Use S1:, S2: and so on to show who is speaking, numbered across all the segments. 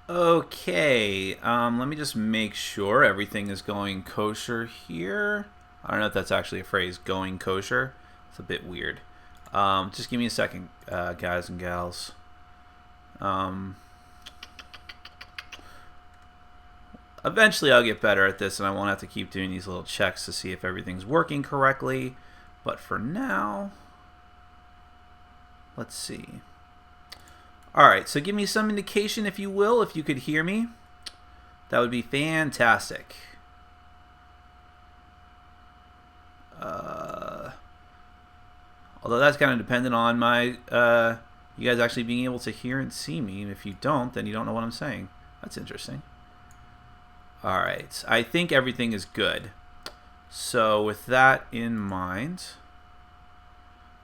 S1: Okay, let me just make sure everything is going kosher here. I don't know if that's actually a phrase, going kosher. It's a bit weird. Just give me a second, guys and gals. Um, Eventually I'll get better at this and I won't have to keep doing these little checks to see if everything's working correctly. But for now, let's see. Alright, so give me some indication, if you will, if you could hear me. That would be fantastic. Although that's kind of dependent on my you guys actually being able to hear and see me. And if you don't, then you don't know what I'm saying. That's interesting. Alright, I think everything is good. So with that in mind,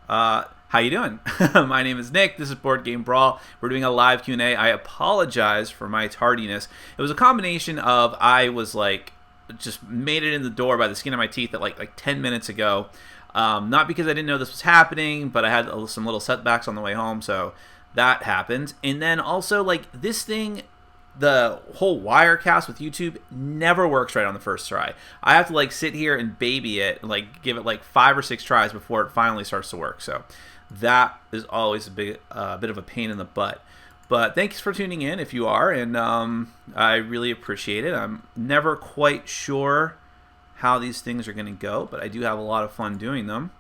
S1: how you doing? My name is Nick. This is Board Game Brawl. We're doing a live Q&A. I apologize for my tardiness. It was a combination of I was like just made it in the door by the skin of my teeth at like 10 minutes ago. Not because I didn't know this was happening, but I had some little setbacks on the way home, so that happened. And then also like this thing, the whole Wirecast with YouTube never works right on the first try. I have to like sit here and baby it, like give it like 5 or 6 tries before it finally starts to work. So that is always a bit of a pain in the butt. But thanks for tuning in if you are, and I really appreciate it. I'm never quite sure how these things are going to go, but I do have a lot of fun doing them.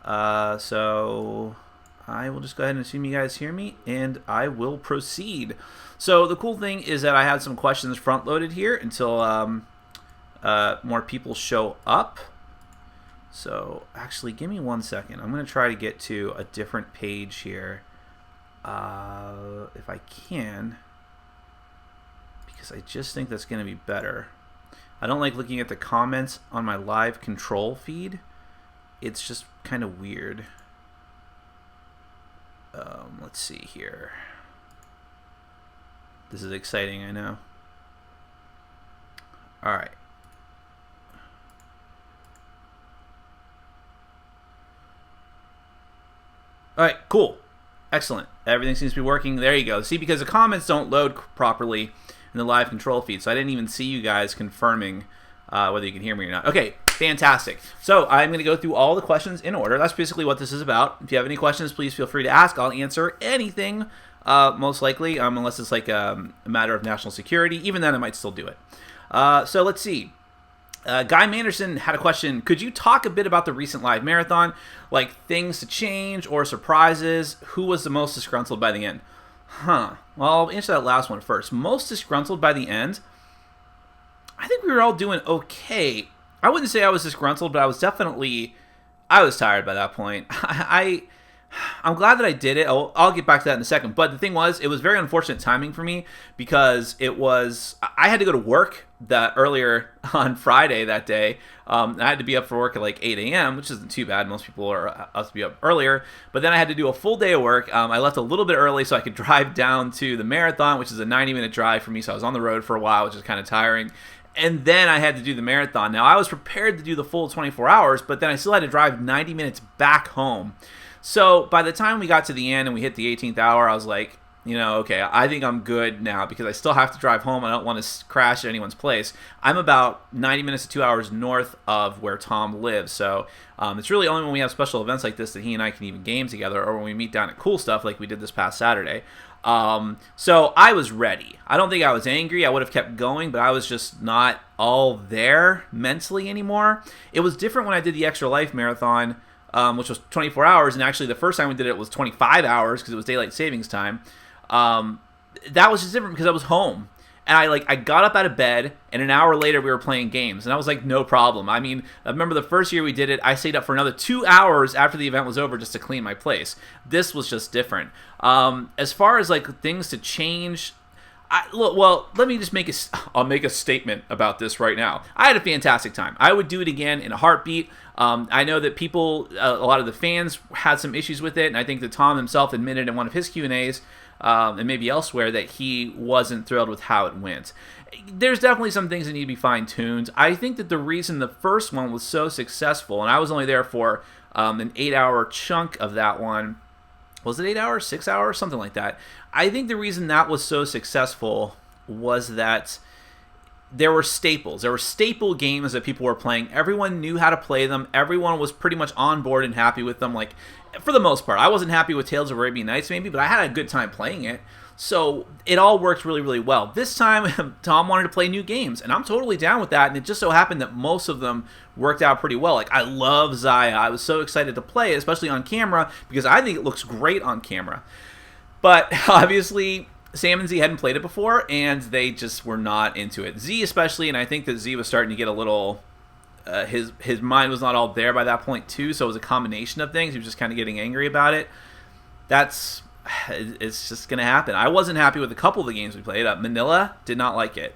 S1: So I will just go ahead and assume you guys hear me, and I will proceed. So the cool thing is that I had some questions front-loaded here until more people show up. So actually, give me 1 second. I'm going to try to get to a different page here, if I can, because I just think that's going to be better. I don't like looking at the comments on my live control feed. It's just kind of weird. Let's see here. This is exciting, I know. All right. All right, cool. Excellent. Everything seems to be working. There you go. See, because the comments don't load properly in the live control feed, so I didn't even see you guys confirming whether you can hear me or not. Okay, fantastic. So I'm going to go through all the questions in order. That's basically what this is about. If you have any questions, please feel free to ask. I'll answer anything, most likely, unless it's like a matter of national security. Even then, I might still do it. So let's see. Guy Manderson had a question. Could you talk a bit about the recent live marathon, like things to change or surprises? Who was the most disgruntled by the end? Well, I'll answer that last one first. Most disgruntled by the end? I think we were all doing okay. I wouldn't say I was disgruntled, but I was tired by that point. I'm glad that I did it. I'll get back to that in a second. But the thing was, it was very unfortunate timing for me because I had to go to work that earlier on Friday that day. I had to be up for work at like 8 a.m., which isn't too bad. Most people are up to be up earlier. But then I had to do a full day of work. I left a little bit early so I could drive down to the marathon, which is a 90-minute drive for me. So I was on the road for a while, which is kind of tiring. And then I had to do the marathon. Now, I was prepared to do the full 24 hours, but then I still had to drive 90 minutes back home. So by the time we got to the end and we hit the 18th hour, I was like, okay, I think I'm good now because I still have to drive home. I don't want to crash at anyone's place. I'm about 90 minutes to 2 hours north of where Tom lives. So it's really only when we have special events like this that he and I can even game together, or when we meet down at Cool Stuff like we did this past Saturday. So I was ready. I don't think I was angry. I would have kept going, but I was just not all there mentally anymore. It was different when I did the Extra Life Marathon, which was 24 hours, and actually the first time we did it was 25 hours because it was daylight savings time. That was just different because I was home. And I got up out of bed, and an hour later we were playing games, and I was like, no problem. I mean, I remember the first year we did it, I stayed up for another 2 hours after the event was over just to clean my place. This was just different. As far as like things to change, let me just I'll make a statement about this right now. I had a fantastic time. I would do it again in a heartbeat. I know that a lot of the fans had some issues with it, and I think that Tom himself admitted in one of his Q&As, and maybe elsewhere, that he wasn't thrilled with how it went. There's definitely some things that need to be fine-tuned. I think that the reason the first one was so successful, and I was only there for an 8-hour chunk of that one. Was it 8 hours, 6 hours, something like that? I think the reason that was so successful was that there were staples. There were staple games that people were playing. Everyone knew how to play them. Everyone was pretty much on board and happy with them. Like, for the most part, I wasn't happy with Tales of Arabian Nights maybe, but I had a good time playing it. So it all worked really, really well. This time, Tom wanted to play new games, and I'm totally down with that. And it just so happened that most of them worked out pretty well. Like, I love Zaya. I was so excited to play it, especially on camera, because I think it looks great on camera. But obviously, Sam and Z hadn't played it before, and they just were not into it. Z especially, and I think that Z was starting to get a little... his mind was not all there by that point, too, so it was a combination of things. He was just kind of getting angry about it. It's just going to happen. I wasn't happy with a couple of the games we played. Manila, did not like it.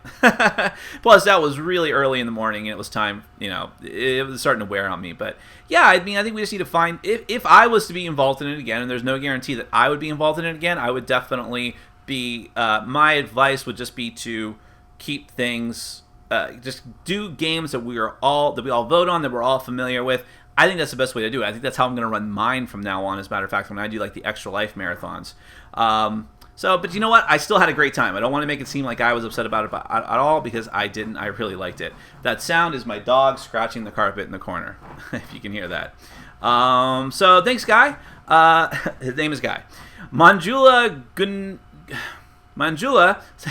S1: Plus, that was really early in the morning, and it was time, it was starting to wear on me. But, yeah, I mean, I think we just need to find... If I was to be involved in it again, and there's no guarantee that I would be involved in it again, I would definitely be... my advice would just be to keep things... just do games that we all vote on, that we're all familiar with. I think that's the best way to do it. I think that's how I'm going to run mine from now on, as a matter of fact, when I do like the Extra Life marathons. But you know what? I still had a great time. I don't want to make it seem like I was upset about it at all, because I didn't. I really liked it. That sound is my dog scratching the carpet in the corner, if you can hear that. So thanks, Guy. His name is Guy. Manjula,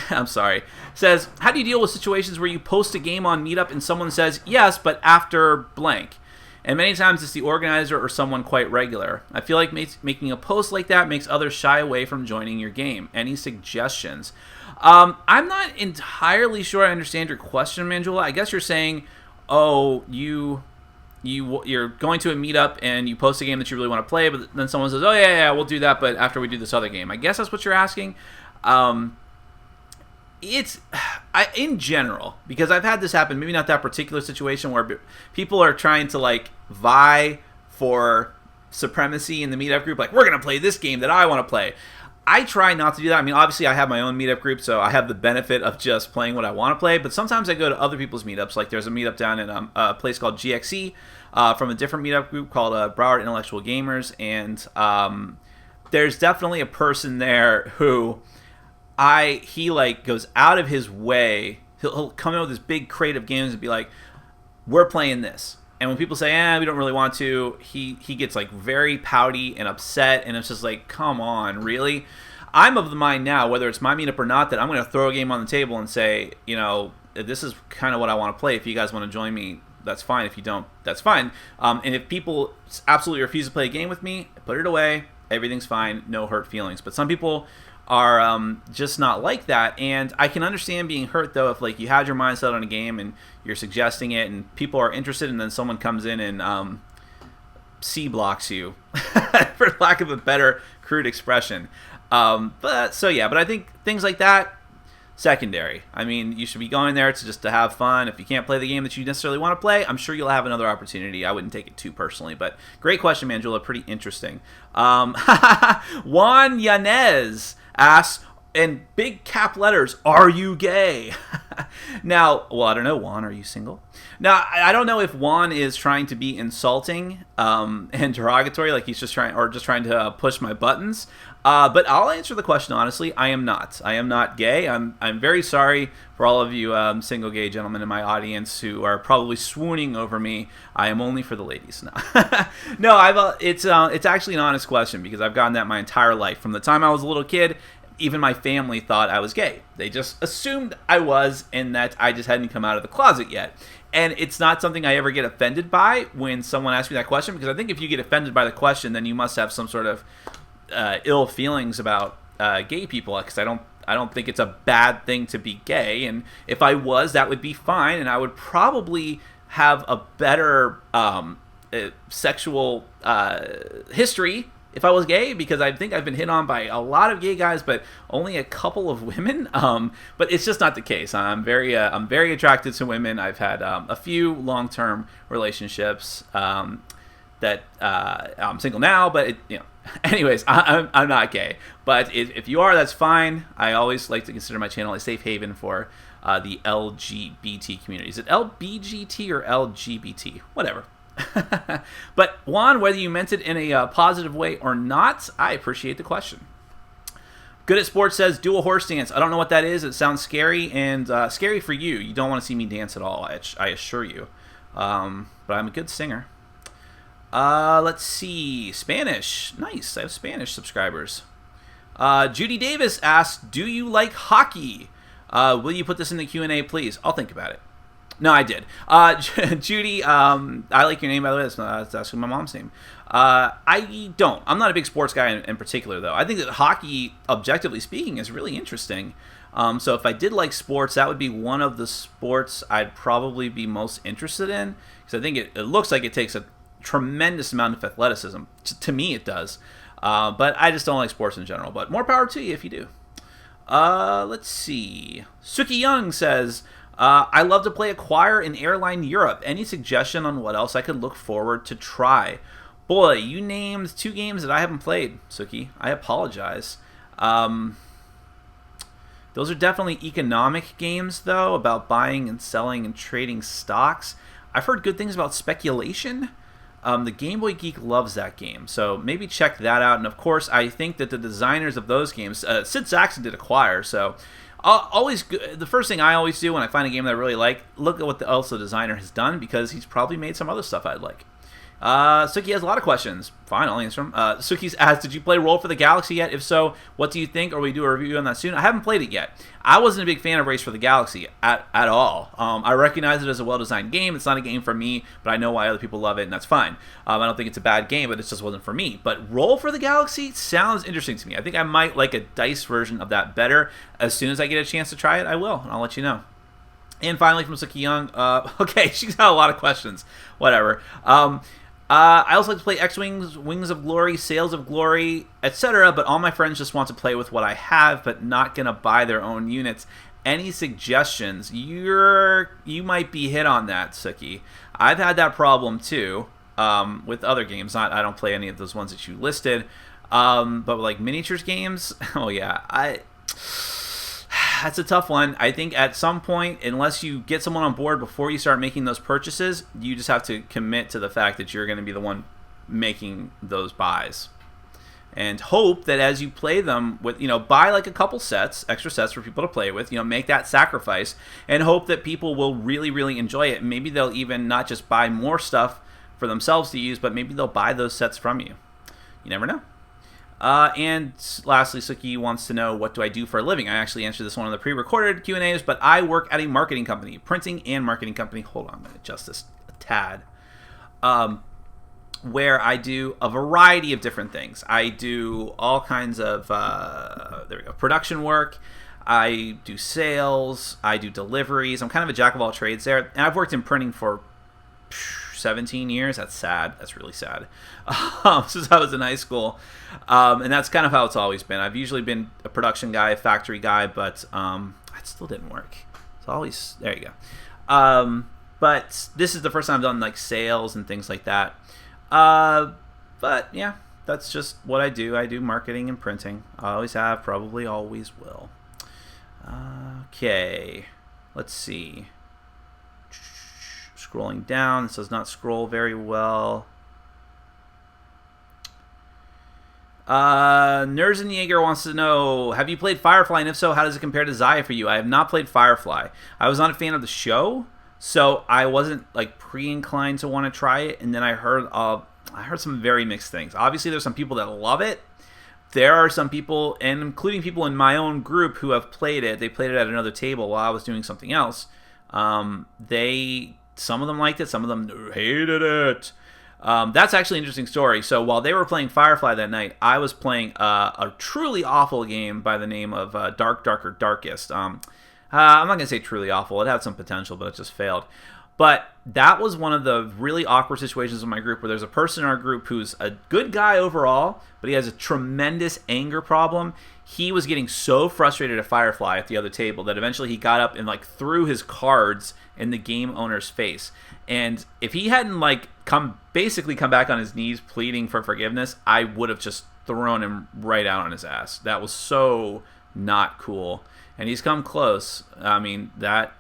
S1: I'm sorry, says, how do you deal with situations where you post a game on Meetup and someone says, yes, but after blank? And many times it's the organizer or someone quite regular. I feel like making a post like that makes others shy away from joining your game. Any suggestions? I'm not entirely sure I understand your question, Manjula. I guess you're saying, oh, you're going to a Meetup and you post a game that you really want to play, but then someone says, oh, yeah, we'll do that, but after we do this other game. I guess that's what you're asking. In general, because I've had this happen, maybe not that particular situation where people are trying to like vie for supremacy in the Meetup group, like, we're going to play this game that I want to play. I try not to do that. I mean, obviously I have my own Meetup group, so I have the benefit of just playing what I want to play, but sometimes I go to other people's Meetups. Like, there's a Meetup down in a place called GXE from a different Meetup group called Brawl Intellectual Gamers, and there's definitely a person there who... he like goes out of his way. He'll come in with this big crate of games and be like, we're playing this. And when people say, we don't really want to, he gets like very pouty and upset, and it's just like, come on, really? I'm of the mind now, whether it's my Meetup or not, that I'm going to throw a game on the table and say, this is kind of what I want to play. If you guys want to join me, that's fine. If you don't, that's fine. And if people absolutely refuse to play a game with me, put it away. Everything's fine. No hurt feelings. But some people are just not like that, and I can understand being hurt, though, if like you had your mind set on a game and you're suggesting it and people are interested, and then someone comes in and C-blocks you, for lack of a better crude expression. But I think things like that, secondary. I mean, you should be going there to have fun. If you can't play the game that you necessarily want to play, I'm sure you'll have another opportunity. I wouldn't take it too personally, but great question, Manjula. Pretty interesting. Juan Yanez asks, in big cap letters, are you gay? Now, well, I don't know, Juan, are you single? Now, I don't know if Juan is trying to be insulting and derogatory, like he's just trying to push my buttons. But I'll answer the question honestly. I am not. I am not gay. I'm very sorry for all of you single gay gentlemen in my audience who are probably swooning over me. I am only for the ladies. No, it's actually an honest question, because I've gotten that my entire life. From the time I was a little kid, even my family thought I was gay. They just assumed I was, and that I just hadn't come out of the closet yet. And it's not something I ever get offended by when someone asks me that question, because I think if you get offended by the question, then you must have some sort of ill feelings about gay people, because I don't think it's a bad thing to be gay, and if I was, that would be fine, and I would probably have a better sexual history if I was gay, because I think I've been hit on by a lot of gay guys, but only a couple of women. But it's just not the case. I'm very attracted to women. I've had a few long-term relationships. That I'm single now, but anyways, I'm not gay. But if you are, that's fine. I always like to consider my channel a safe haven for the LGBT community. Is it LBGT or LGBT? Whatever. But Juan, whether you meant it in a positive way or not, I appreciate the question. Good at Sports says, do a horse dance. I don't know what that is. It sounds scary, and scary for you. You don't want to see me dance at all, I assure you. But I'm a good singer. Let's see. Spanish. Nice. I have Spanish subscribers. Judy Davis asks, do you like hockey? Will you put this in the Q&A, please? I'll think about it. No, I did. Judy, I like your name, by the way. That's actually my mom's name. I don't. I'm not a big sports guy in particular, though. I think that hockey, objectively speaking, is really interesting. So if I did like sports, that would be one of the sports I'd probably be most interested in. Because I think it looks like it takes a tremendous amount of athleticism. To me, it does. But I just don't like sports in general. But more power to you if you do. Let's see. Suki Young says, I love to play Acquire in Airline Europe. Any suggestion on what else I could look forward to try? Boy, you named 2 games that I haven't played, Suki. I apologize. Those are definitely economic games, though, about buying and selling and trading stocks. I've heard good things about Speculation. The Game Boy Geek loves that game, so maybe check that out. And, of course, I think that the designers of those games, Sid Saxon did Acquire, so the first thing I always do when I find a game that I really like, look at what else the designer has done, because he's probably made some other stuff I'd like. Suki has a lot of questions. Fine, I'll answer them. Suki's asked, did you play Roll for the Galaxy yet? If so, what do you think? Or will we do a review on that soon? I haven't played it yet. I wasn't a big fan of Race for the Galaxy at all. I recognize it as a well-designed game. It's not a game for me, but I know why other people love it, and that's fine. I don't think it's a bad game, but it just wasn't for me. But Roll for the Galaxy sounds interesting to me. I think I might like a dice version of that better. As soon as I get a chance to try it, I will, and I'll let you know. And finally, from Suki Young, okay, she's got a lot of questions. Whatever. I also like to play X-Wings, Wings of Glory, Sails of Glory, etc., but all my friends just want to play with what I have, but not going to buy their own units. Any suggestions? You might be hit on that, Suki. I've had that problem, too, with other games. I don't play any of those ones that you listed, but like miniatures games, oh yeah, that's a tough one. I think at some point, unless you get someone on board before you start making those purchases, you just have to commit to the fact that you're going to be the one making those buys. And hope that as you play them, buy like a couple sets, extra sets for people to play with, make that sacrifice, and hope that people will really, really enjoy it. Maybe they'll even not just buy more stuff for themselves to use, but maybe they'll buy those sets from you. You never know. And lastly, Suki wants to know, what do I do for a living? I actually answered this one in the pre-recorded Q&As, but I work at a marketing company, printing and marketing company. Hold on, I'm going to adjust this a tad. Where I do a variety of different things. I do all kinds of, production work. I do sales. I do deliveries. I'm kind of a jack of all trades there. And I've worked in printing for 17 years. That's sad. That's really sad. Since I was in high school. And that's kind of how it's always been. I've usually been a production guy, a factory guy, but it still didn't work. It's always, there you go. But this is the first time I've done like sales and things like that. But yeah, that's just what I do. I do marketing and printing. I always have, probably always will. Okay, let's see. Scrolling down, this does not scroll very well. Nerzenjaeger wants to know, have you played Firefly, and if so, how does it compare to Zaya for you? I have not played Firefly. I was not a fan of the show, so I wasn't like pre-inclined to want to try it, and then I heard some very mixed things. Obviously, there's some people that love it. There are some people, and including people in my own group, who have played it. They played it at another table while I was doing something else. Some of them liked it, some of them hated it. That's actually an interesting story. So while they were playing Firefly that night, I was playing a truly awful game by the name of Dark, Darker, Darkest. I'm not going to say truly awful. It had some potential, but it just failed. But that was one of the really awkward situations in my group where there's a person in our group who's a good guy overall, but he has a tremendous anger problem. He was getting so frustrated at Firefly at the other table that eventually he got up and like threw his cards in the game owner's face. And if he hadn't like come back on his knees pleading for forgiveness, I would have just thrown him right out on his ass. That was so not cool. And he's come close. I mean,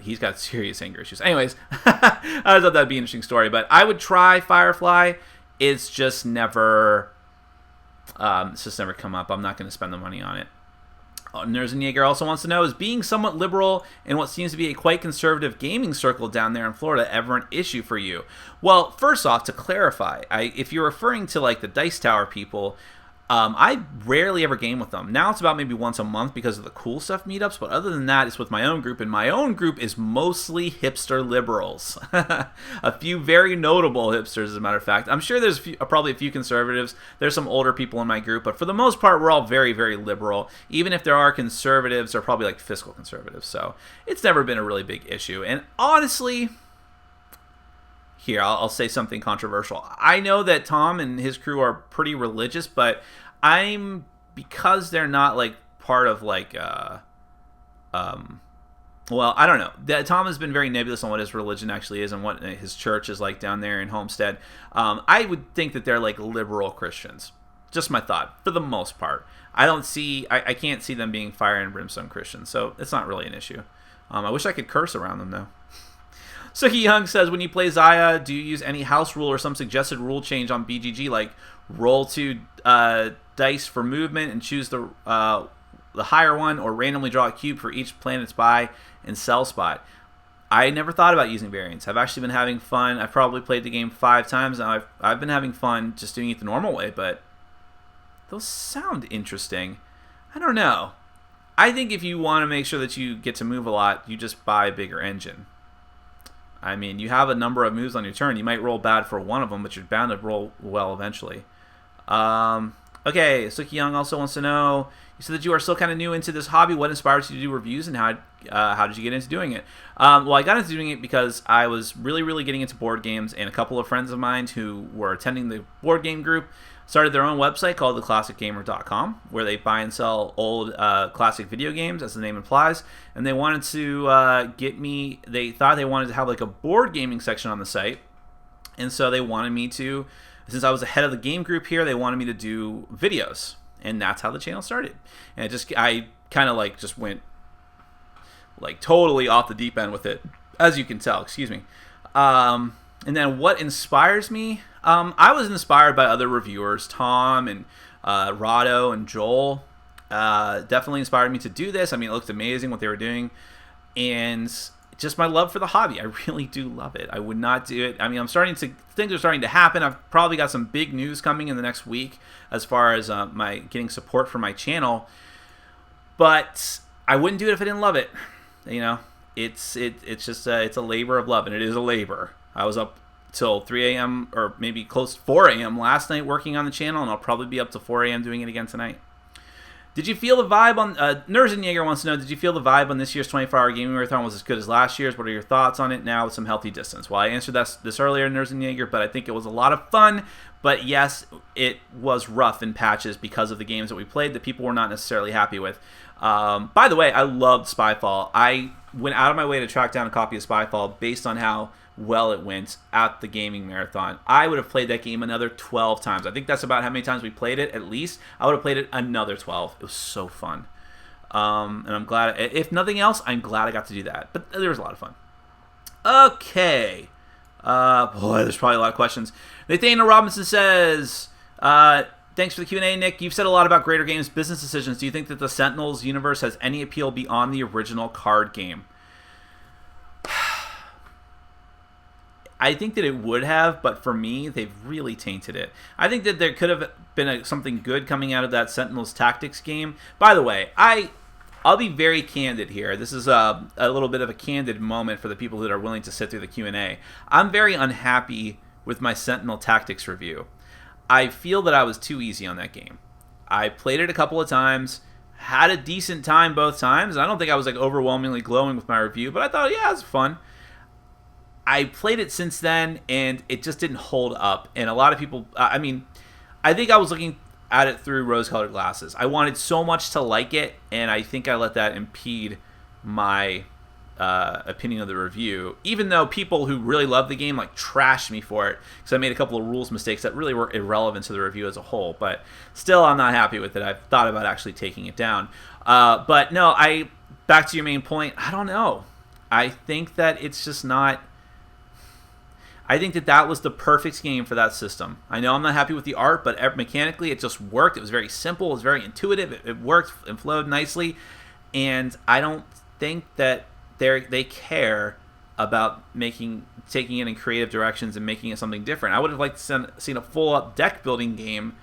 S1: he's got serious anger issues. Anyways, I thought that'd be an interesting story. But I would try Firefly. It's just never come up. I'm not going to spend the money on it. Nerzenjager also wants to know, is being somewhat liberal in what seems to be a quite conservative gaming circle down there in Florida ever an issue for you? Well, first off, to clarify, if you're referring to like the Dice Tower people, I rarely ever game with them. Now it's about maybe once a month because of the cool stuff meetups, but other than that, it's with my own group, and my own group is mostly hipster liberals. A few very notable hipsters, as a matter of fact. I'm sure there's probably a few conservatives. There's some older people in my group, but for the most part, we're all very, very liberal. Even if there are conservatives, they're probably like fiscal conservatives, so it's never been a really big issue. And honestly, here, I'll say something controversial. I know that Tom and his crew are pretty religious, but because they're not like part of like well, I don't know. Tom has been very nebulous on what his religion actually is and what his church is like down there in Homestead. I would think that they're like liberal Christians. Just my thought, for the most part. I can't see them being fire and brimstone Christians, so it's not really an issue. I wish I could curse around them though. Suki Young says, when you play Zaya, do you use any house rule or some suggested rule change on BGG, like roll 2 dice for movement and choose the higher one, or randomly draw a cube for each planet's buy and sell spot? I never thought about using variants. I've actually been having fun. I've probably played the game 5 times, and I've been having fun just doing it the normal way, but those sound interesting. I don't know. I think if you want to make sure that you get to move a lot, you just buy a bigger engine. I mean, you have a number of moves on your turn. You might roll bad for one of them, but you're bound to roll well eventually. Okay, Suki Young also wants to know, you said that you are still kind of new into this hobby. What inspires you to do reviews, and how did you get into doing it? Well, I got into doing it because I was really, really getting into board games, and a couple of friends of mine who were attending the board game group started their own website called theclassicgamer.com, where they buy and sell old classic video games, as the name implies. And they wanted to they thought they wanted to have like a board gaming section on the site. And so they wanted me to, since I was the head of the game group here, they wanted me to do videos. And that's how the channel started. And I kind of like just went like totally off the deep end with it, as you can tell, excuse me. And then what inspires me? I was inspired by other reviewers, Tom and Rado and Joel. Definitely inspired me to do this. I mean, it looked amazing what they were doing. And just my love for the hobby. I really do love it. I would not do it. I mean, things are starting to happen. I've probably got some big news coming in the next week as far as my getting support for my channel. But I wouldn't do it if I didn't love it. You know, it's just it's a labor of love, and it is a labor. I was up till 3 a.m. or maybe close to 4 a.m. last night working on the channel, and I'll probably be up to 4 a.m. doing it again tonight. Did you feel the vibe on... Nerzenjager wants to know, did you feel the vibe on this year's 24-hour gaming marathon was as good as last year's? What are your thoughts on it now with some healthy distance? Well, I answered this earlier, Nerzenjager, but I think it was a lot of fun. But yes, it was rough in patches because of the games that we played that people were not necessarily happy with. By the way, I loved Spyfall. I went out of my way to track down a copy of Spyfall based on how well it went at the gaming marathon. I would have played that game another 12 times. I think that's about how many times we played it, at least. I would have played it another 12. It was so fun. And I'm glad, if nothing else, I'm glad I got to do that. But there was a lot of fun. Okay. Boy, there's probably a lot of questions. Nathaniel Robinson says, thanks for the Q&A, Nick. You've said a lot about Greater Games business decisions. Do you think that the Sentinels universe has any appeal beyond the original card game? I think that it would have, but for me, they've really tainted it. I think that there could have been something good coming out of that Sentinels Tactics game. By the way, I'll be very candid here. This is a little bit of a candid moment for the people that are willing to sit through the Q&A. I'm very unhappy with my Sentinel Tactics review. I feel that I was too easy on that game. I played it a couple of times, had a decent time both times. I don't think I was like overwhelmingly glowing with my review, but I thought, yeah, it was fun. I played it since then, and it just didn't hold up. And a lot of people, I mean, I think I was looking at it through rose-colored glasses. I wanted so much to like it, and I think I let that impede my opinion of the review. Even though people who really love the game like trashed me for it, because I made a couple of rules mistakes that really were irrelevant to the review as a whole. But still, I'm not happy with it. I've thought about actually taking it down. But no, back to your main point, I don't know. I think that it's just not... I think that was the perfect game for that system. I know I'm not happy with the art, but mechanically it just worked. It was very simple. It was very intuitive. It worked and flowed nicely. And I don't think that they care about taking it in creative directions and making it something different. I would have liked to seen a full-up deck-building game,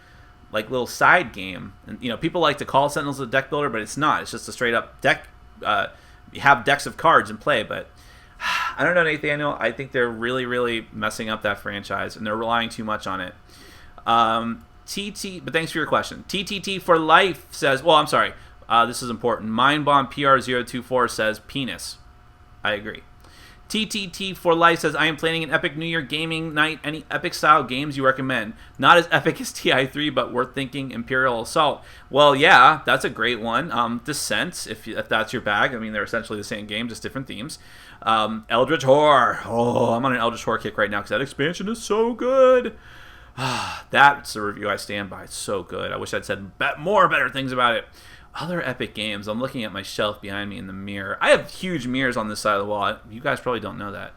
S1: like little side game. And people like to call Sentinels a deck builder, but it's not. It's just a straight-up deck. You have decks of cards and play, but I don't know, Nathaniel. I think they're really, really messing up that franchise, and they're relying too much on it. But thanks for your question. TTT for Life says, well, I'm sorry. This is important. Mindbomb PR024 says penis. I agree. TTT for Life says, I am planning an epic New Year gaming night. Any epic style games you recommend? Not as epic as TI3, but worth thinking. Imperial Assault. Well, yeah, that's a great one. Descent, if that's your bag. I mean, they're essentially the same game, just different themes. Eldritch Horror. Oh, I'm on an Eldritch Horror kick right now because that expansion is so good. That's a review I stand by. It's so good. I wish I'd said more better things about it. Other epic games. I'm looking at my shelf behind me in the mirror. I have huge mirrors on this side of the wall. You guys probably don't know that.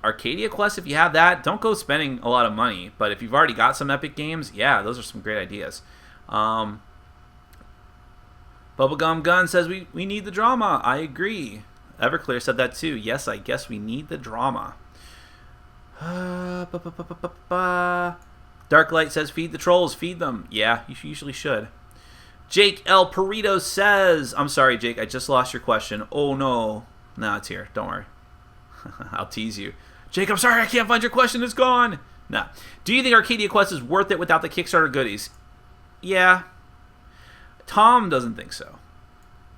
S1: Arcadia Quest, if you have that, don't go spending a lot of money. But if you've already got some epic games, yeah, those are some great ideas. Bubblegum Gun says, we need the drama. I agree. Everclear said that too. Yes, I guess we need the drama. Darklight says, feed the trolls. Feed them. Yeah, you usually should. Jake L. Perito says, I'm sorry, Jake, I just lost your question. Oh, no. No, it's here. Don't worry. I'll tease you. Jake, I'm sorry, I can't find your question. It's gone. No. Do you think Arcadia Quest is worth it without the Kickstarter goodies? Yeah. Tom doesn't think so.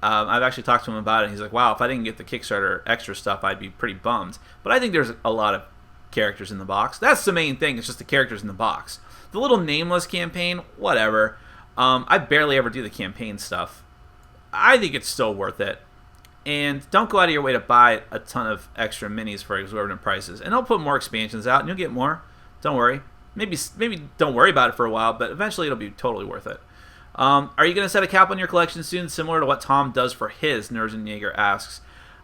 S1: I've actually talked to him about it. He's like, wow, if I didn't get the Kickstarter extra stuff, I'd be pretty bummed. But I think there's a lot of characters in the box. That's the main thing. It's just the characters in the box. The little nameless campaign, whatever. I barely ever do the campaign stuff. I think it's still worth it. And don't go out of your way to buy a ton of extra minis for exorbitant prices. And they'll put more expansions out, and you'll get more. Don't worry. Maybe don't worry about it for a while, but eventually it'll be totally worth it. Are you going to set a cap on your collection soon, similar to what Tom does for his, Nerzenjaeger asks?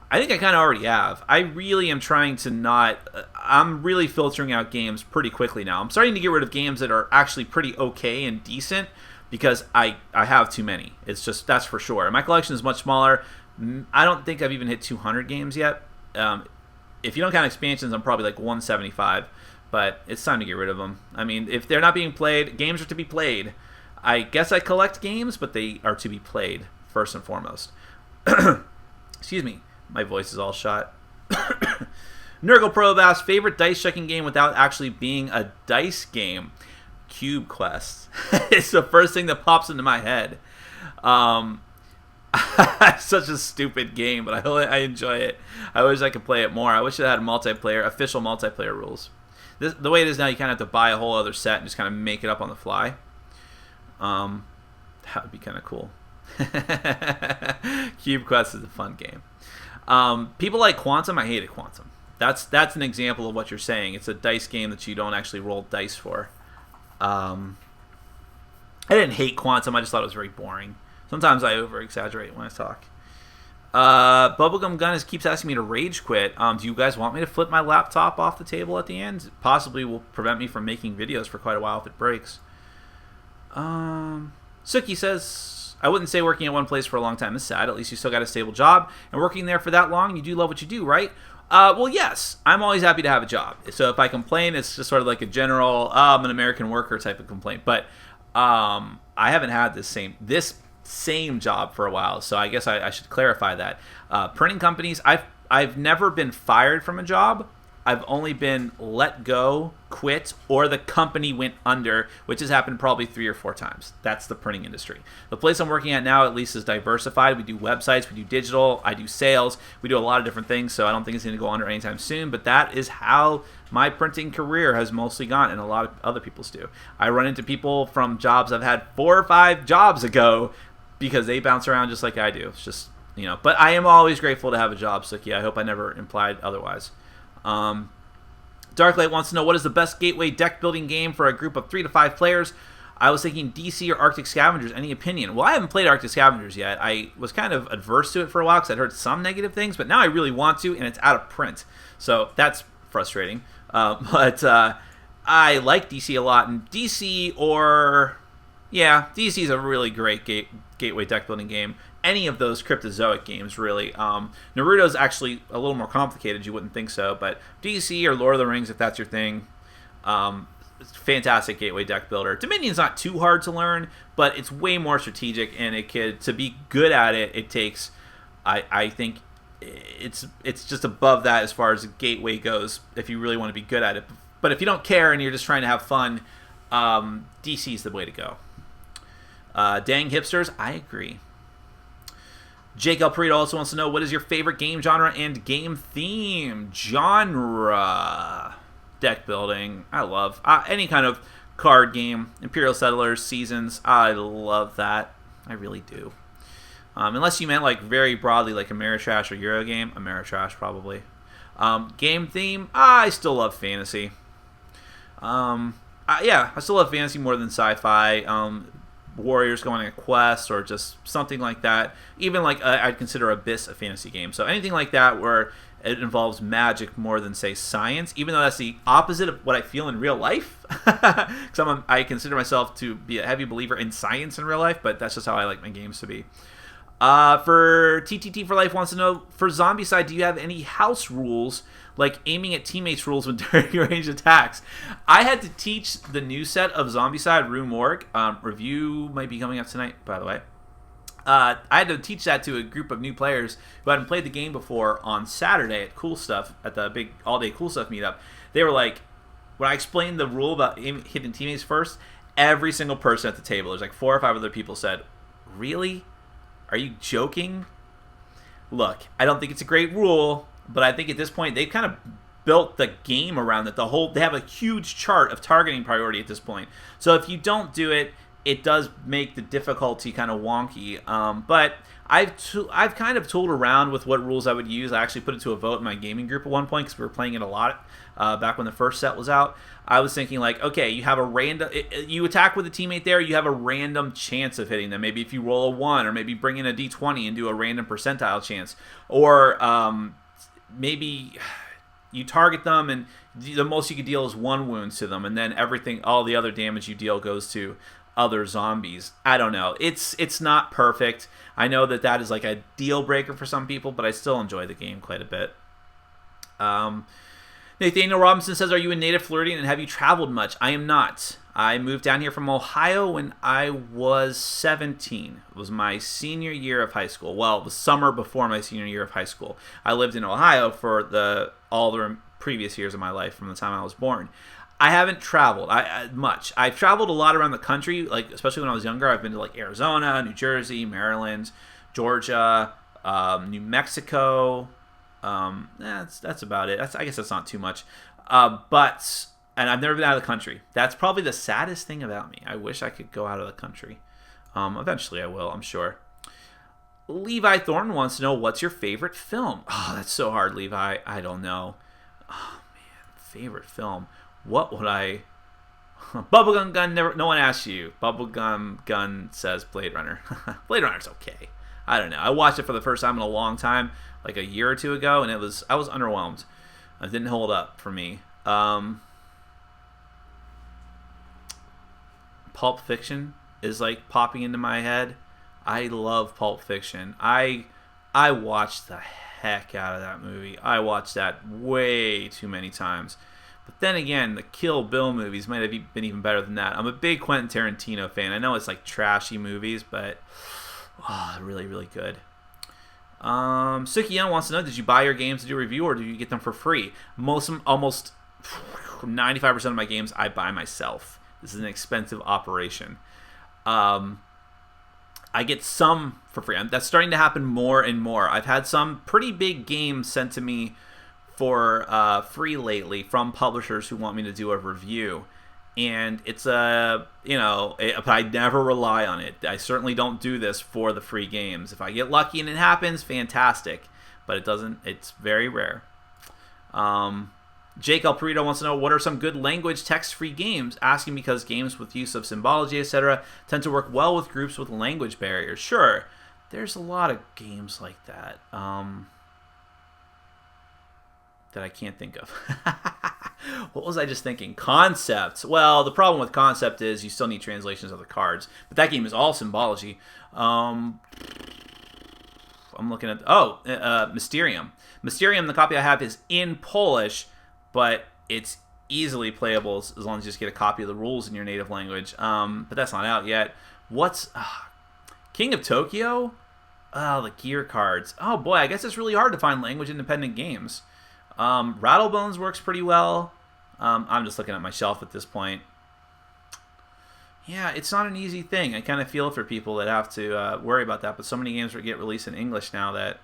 S1: I think I kind of already have. I really am trying to not... I'm really filtering out games pretty quickly now. I'm starting to get rid of games that are actually pretty okay and decent, because I have too many. It's just, that's for sure. And my collection is much smaller. I don't think I've even hit 200 games yet. If you don't count expansions, I'm probably like 175. But it's time to get rid of them. I mean, if they're not being played, games are to be played. I guess I collect games, but they are to be played first and foremost. Excuse me. My voice is all shot. Nurgle Probe asks, favorite dice checking game without actually being a dice game? Cube Quest. It's the first thing that pops into my head. Such a stupid game, but I enjoy it. I wish I could play it more. I wish it had official multiplayer rules. The way it is now, you kind of have to buy a whole other set and just kind of make it up on the fly. That would be kind of cool. Cube Quest is a fun game. People like Quantum. I hated Quantum. That's an example of what you're saying. It's a dice game that you don't actually roll dice for. I didn't hate Quantum. I just thought it was very boring. Sometimes I over-exaggerate when I talk. Bubblegum Gun keeps asking me to rage quit. Do you guys want me to flip my laptop off the table at the end? Possibly will prevent me from making videos for quite a while if it breaks. Suki says, I wouldn't say working at one place for a long time is sad. At least you still got a stable job. And working there for that long, you do love what you do, right? Well, yes. I'm always happy to have a job. So if I complain, it's just sort of like a general, I'm an American worker type of complaint. But I haven't had this same job for a while, so I guess I should clarify that. Printing companies, I've never been fired from a job. I've only been let go, quit, or the company went under, which has happened probably 3 or 4 times. That's the printing industry. The place I'm working at now at least is diversified. We do websites, we do digital, I do sales, we do a lot of different things, so I don't think it's going to go under anytime soon, but that is how my printing career has mostly gone, and a lot of other people's do. I run into people from jobs I've had 4 or 5 jobs ago because they bounce around just like I do. It's just, but I am always grateful to have a job, Suki. I hope I never implied otherwise. Darklight wants to know, what is the best gateway deck building game for a group of 3 to 5 players? I was thinking DC or Arctic Scavengers. Any opinion? Well, I haven't played Arctic Scavengers yet. I was kind of adverse to it for a while because I'd heard some negative things, but now I really want to, and it's out of print. So that's frustrating. But I like DC a lot, and DC DC is a really great gateway deck building game. Any of those Cryptozoic games, really. Naruto's actually a little more complicated. You wouldn't think so, but DC or Lord of the Rings, if that's your thing, it's a fantastic gateway deck builder. Dominion's not too hard to learn, but it's way more strategic, and to be good at it, it takes, I think, it's just above that as far as the gateway goes. If you really want to be good at it, but if you don't care and you're just trying to have fun, DC's the way to go. Dang hipsters, I agree. Jake Alperito also wants to know, what is your favorite game genre and game theme? Genre. Deck building. I love any kind of card game. Imperial Settlers, Seasons. I love that. I really do. Unless you meant like very broadly like Ameritrash or Eurogame. Ameritrash probably. Game theme. I still love fantasy. I still love fantasy more than sci-fi. Warriors going on a quest or just something like that. Even like I'd consider Abyss a fantasy game. So anything like that where it involves magic more than, say, science, even though that's the opposite of what I feel in real life. Because I consider myself to be a heavy believer in science in real life, but that's just how I like my games to be. For TTT for Life wants to know, for Zombicide, do you have any house rules, like aiming at teammates rules when during range attacks? I had to teach the new set of Zombicide Room Org. Review might be coming up tonight, by the way. I had to teach that to a group of new players who hadn't played the game before on Saturday at Cool Stuff, at the big all-day Cool Stuff meetup. They were like, when I explained the rule about hitting teammates first, every single person at the table, there's like 4 or 5 other people, said, "Really? Are you joking?" Look, I don't think it's a great rule, but I think at this point they've kind of built the game around it. They have a huge chart of targeting priority at this point. So if you don't do it, it does make the difficulty kind of wonky. But I've kind of tooled around with what rules I would use. I actually put it to a vote in my gaming group at one point because we were playing it a lot back when the first set was out. I was thinking like, okay, you have a random, you attack with a teammate there, you have a random chance of hitting them. Maybe if you roll a 1, or maybe bring in a d20 and do a random percentile chance, or maybe you target them and the most you could deal is 1 wound to them, and then all the other damage you deal goes to other zombies. I don't know. It's not perfect. I know that is like a deal breaker for some people, but I still enjoy the game quite a bit. Nathaniel Robinson says, are you a native Floridian and have you traveled much? I am not. I moved down here from Ohio when I was 17. It was my senior year of high school. Well, the summer before my senior year of high school. I lived in Ohio for all the previous years of my life from the time I was born. I haven't traveled much. I've traveled a lot around the country, like especially when I was younger. I've been to like Arizona, New Jersey, Maryland, Georgia, New Mexico. That's about it. I guess that's not too much. And I've never been out of the country. That's probably the saddest thing about me. I wish I could go out of the country. Eventually I will, I'm sure. Levi Thornton wants to know, what's your favorite film? Oh, that's so hard, Levi. I don't know. Oh man, favorite film. What would I... Bubblegum Gun, no one asked you. Bubblegum Gun says Blade Runner. Blade Runner's okay. I don't know. I watched it for the first time in a long time, like a year or two ago, and I was underwhelmed. It didn't hold up for me. Pulp Fiction is like popping into my head. I love Pulp Fiction. I watched the heck out of that movie. I watched that way too many times. But then again, the Kill Bill movies might have been even better than that. I'm a big Quentin Tarantino fan. I know it's like trashy movies, but really, really good. Sukiyan wants to know, did you buy your games to do a review or did you get them for free? Almost 95% of my games I buy myself. This is an expensive operation. I get some for free. That's starting to happen more and more. I've had some pretty big games sent to me for free lately from publishers who want me to do a review. And it's but I never rely on it. I certainly don't do this for the free games. If I get lucky and it happens, fantastic. But it doesn't. It's very rare. Jake Alperito wants to know, what are some good language text-free games? Asking because games with use of symbology, etc. tend to work well with groups with language barriers. Sure, there's a lot of games like that. that I can't think of. What was I just thinking? Concept. Well, the problem with Concept is you still need translations of the cards. But that game is all symbology. I'm looking at... Mysterium. Mysterium, the copy I have, is in Polish, but it's easily playable as long as you just get a copy of the rules in your native language. But that's not out yet. What's... King of Tokyo? Oh, the gear cards. Oh, boy, I guess it's really hard to find language-independent games. Rattlebones works pretty well. I'm just looking at my shelf at this point. Yeah, it's not an easy thing. I kind of feel for people that have to worry about that, but so many games get released in English now and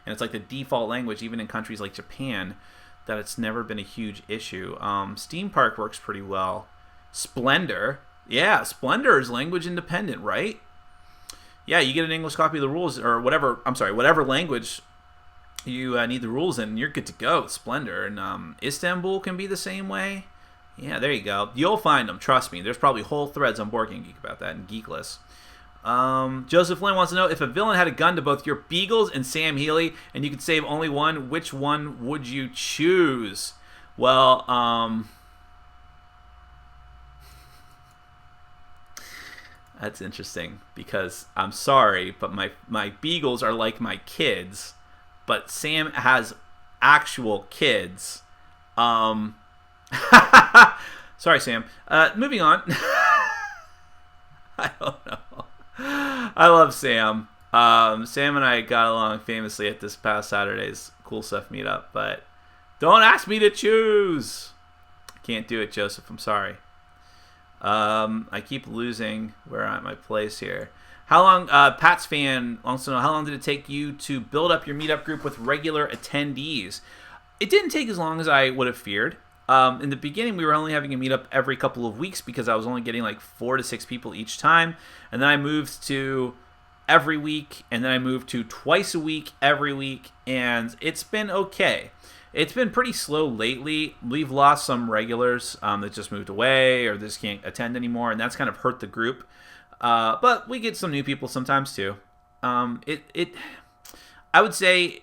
S1: it's like the default language, even in countries like Japan, that it's never been a huge issue. Steam Park works pretty well. Splendor. Yeah, Splendor is language independent, right? Yeah, you get an English copy of the rules, or whatever language you need the rules in, and you're good to go with Splendor. And Istanbul can be the same way. Yeah, there you go. You'll find them, trust me. There's probably whole threads on Board Game Geek about that, and Geekless. Joseph Lynn wants to know, if a villain had a gun to both your Beagles and Sam Healy, and you could save only one, which one would you choose? Well, that's interesting, because I'm sorry, but my Beagles are like my kids, but Sam has actual kids. Sorry, Sam. Moving on. I don't know. I love Sam. Sam and I got along famously at this past Saturday's Cool Stuff meetup, but don't ask me to choose. I can't do it, Joseph. I'm sorry. I keep losing where I'm at my place here. How long, Pat's fan wants to know, how long did it take you to build up your meetup group with regular attendees? It didn't take as long as I would have feared. In the beginning, we were only having a meetup every couple of weeks because I was only getting like 4 to 6 people each time. And then I moved to every week, and then I moved to twice a week, every week, and it's been okay. It's been pretty slow lately. We've lost some regulars that just moved away or just can't attend anymore, and that's kind of hurt the group. But we get some new people sometimes too. I would say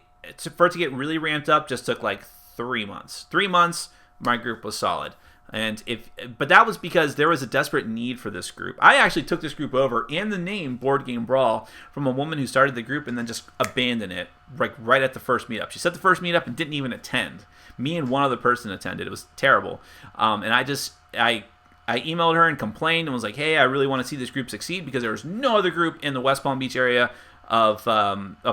S1: for it to get really ramped up just took like 3 months. 3 months, my group was solid. But that was because there was a desperate need for this group. I actually took this group over and the name Board Game Brawl from a woman who started the group and then just abandoned it right at the first meetup. She set the first meetup and didn't even attend. Me and one other person attended. It was terrible. And I emailed her and complained and was like, hey, I really want to see this group succeed because there was no other group in the West Palm Beach area of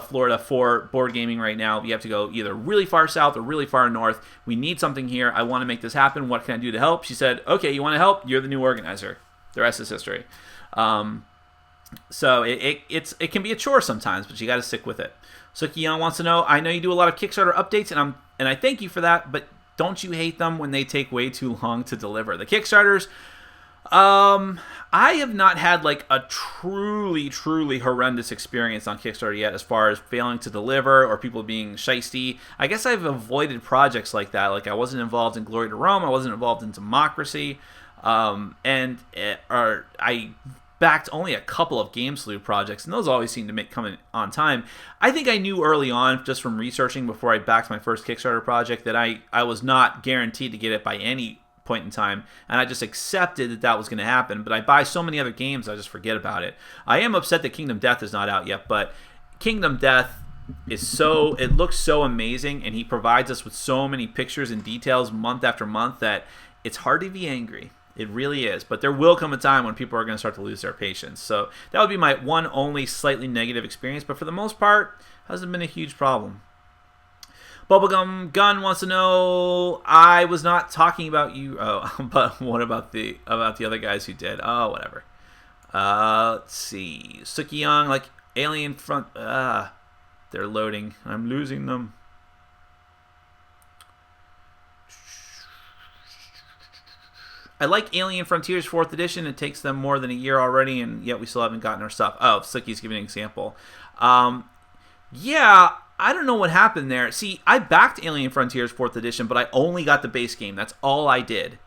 S1: Florida for board gaming right now. You have to go either really far south or really far north. We need something here. I want to make this happen. What can I do to help? She said, okay, you want to help? You're the new organizer. The rest is history. So it can be a chore sometimes, but you got to stick with it. So Kian wants to know, I know you do a lot of Kickstarter updates, and I thank you for that, but don't you hate them when they take way too long to deliver? The Kickstarters, I have not had like a truly horrendous experience on Kickstarter yet as far as failing to deliver or people being shisty. I guess I've avoided projects like that. Like I wasn't involved in Glory to Rome. I wasn't involved in Democracy. I backed only a couple of Game Slew projects, and those always seem to come in on time. I think I knew early on, just from researching before I backed my first Kickstarter project, that I was not guaranteed to get it by any point in time, and I just accepted that was going to happen. But I buy so many other games, I just forget about it. I am upset that Kingdom Death is not out yet, but Kingdom Death it looks so amazing, and he provides us with so many pictures and details month after month that it's hard to be angry. It really is. But there will come a time when people are going to start to lose their patience. So that would be my one only slightly negative experience, but for the most part, hasn't been a huge problem. Bubblegum Gun wants to know, I was not talking about you. Oh, but what about the other guys who did? Oh, whatever. Let's see. Suki Young, like Alien Front. They're loading. I'm losing them. I like Alien Frontiers 4th edition. It takes them more than a year already, and yet we still haven't gotten our stuff. Oh, Suki's giving an example. Yeah, I don't know what happened there. See, I backed Alien Frontiers 4th edition, but I only got the base game. That's all I did.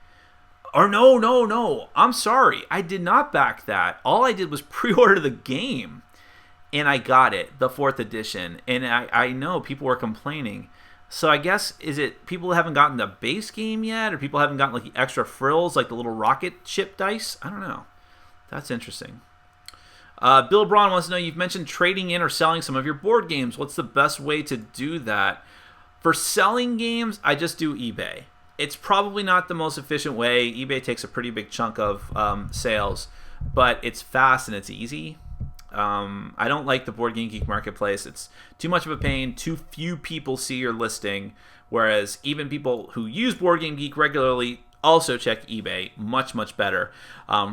S1: Or no. I'm sorry. I did not back that. All I did was pre-order the game, and I got it, the 4th edition. And I know people were complaining. So I guess, is it people haven't gotten the base game yet, or people haven't gotten like the extra frills, like the little rocket ship dice? I don't know. That's interesting. Bill Braun wants to know, you've mentioned trading in or selling some of your board games. What's the best way to do that? For selling games, I just do eBay. It's probably not the most efficient way. eBay takes a pretty big chunk of sales, but it's fast and it's easy. I don't like the Board Game Geek marketplace. It's too much of a pain. Too few people see your listing, whereas even people who use Board Game Geek regularly also check eBay. Much, much better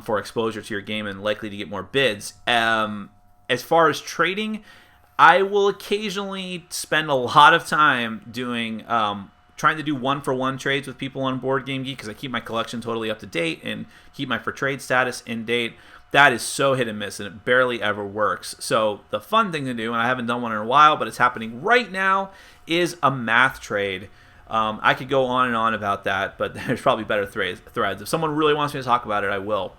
S1: for exposure to your game and likely to get more bids. As far as trading, I will occasionally spend a lot of time doing trying to do one-for-one trades with people on Board Game Geek because I keep my collection totally up to date and keep my for trade status in date. That is so hit and miss, and it barely ever works. So the fun thing to do, and I haven't done one in a while, but it's happening right now, is a math trade. I could go on and on about that, but there's probably better threads. If someone really wants me to talk about it, I will.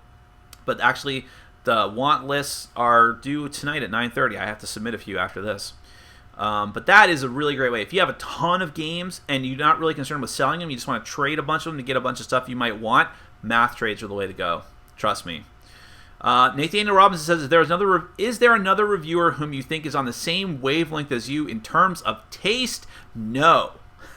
S1: But actually, the want lists are due tonight at 9:30. I have to submit a few after this. But that is a really great way. If you have a ton of games and you're not really concerned with selling them, you just want to trade a bunch of them to get a bunch of stuff you might want, math trades are the way to go. Trust me. Nathaniel Robinson says, is there another reviewer whom you think is on the same wavelength as you in terms of taste? No.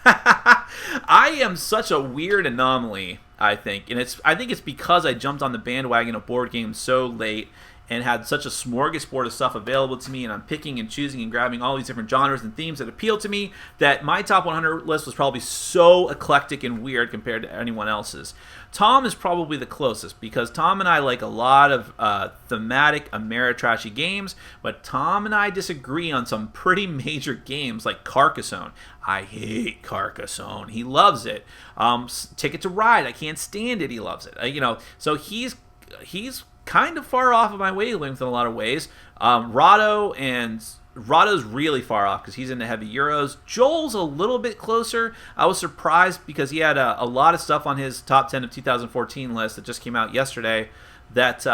S1: I am such a weird anomaly, I think. And I think it's because I jumped on the bandwagon of board games so late and had such a smorgasbord of stuff available to me, and I'm picking and choosing and grabbing all these different genres and themes that appeal to me, that my top 100 list was probably so eclectic and weird compared to anyone else's. Tom is probably the closest, because Tom and I like a lot of thematic Ameritrashy games, but Tom and I disagree on some pretty major games like Carcassonne. I hate Carcassonne. He loves it. Ticket to Ride, I can't stand it. He loves it. So he's kind of far off of my wavelength in a lot of ways. Rado's really far off because he's into heavy Euros. Joel's a little bit closer. I was surprised because he had a lot of stuff on his top 10 of 2014 list that just came out yesterday that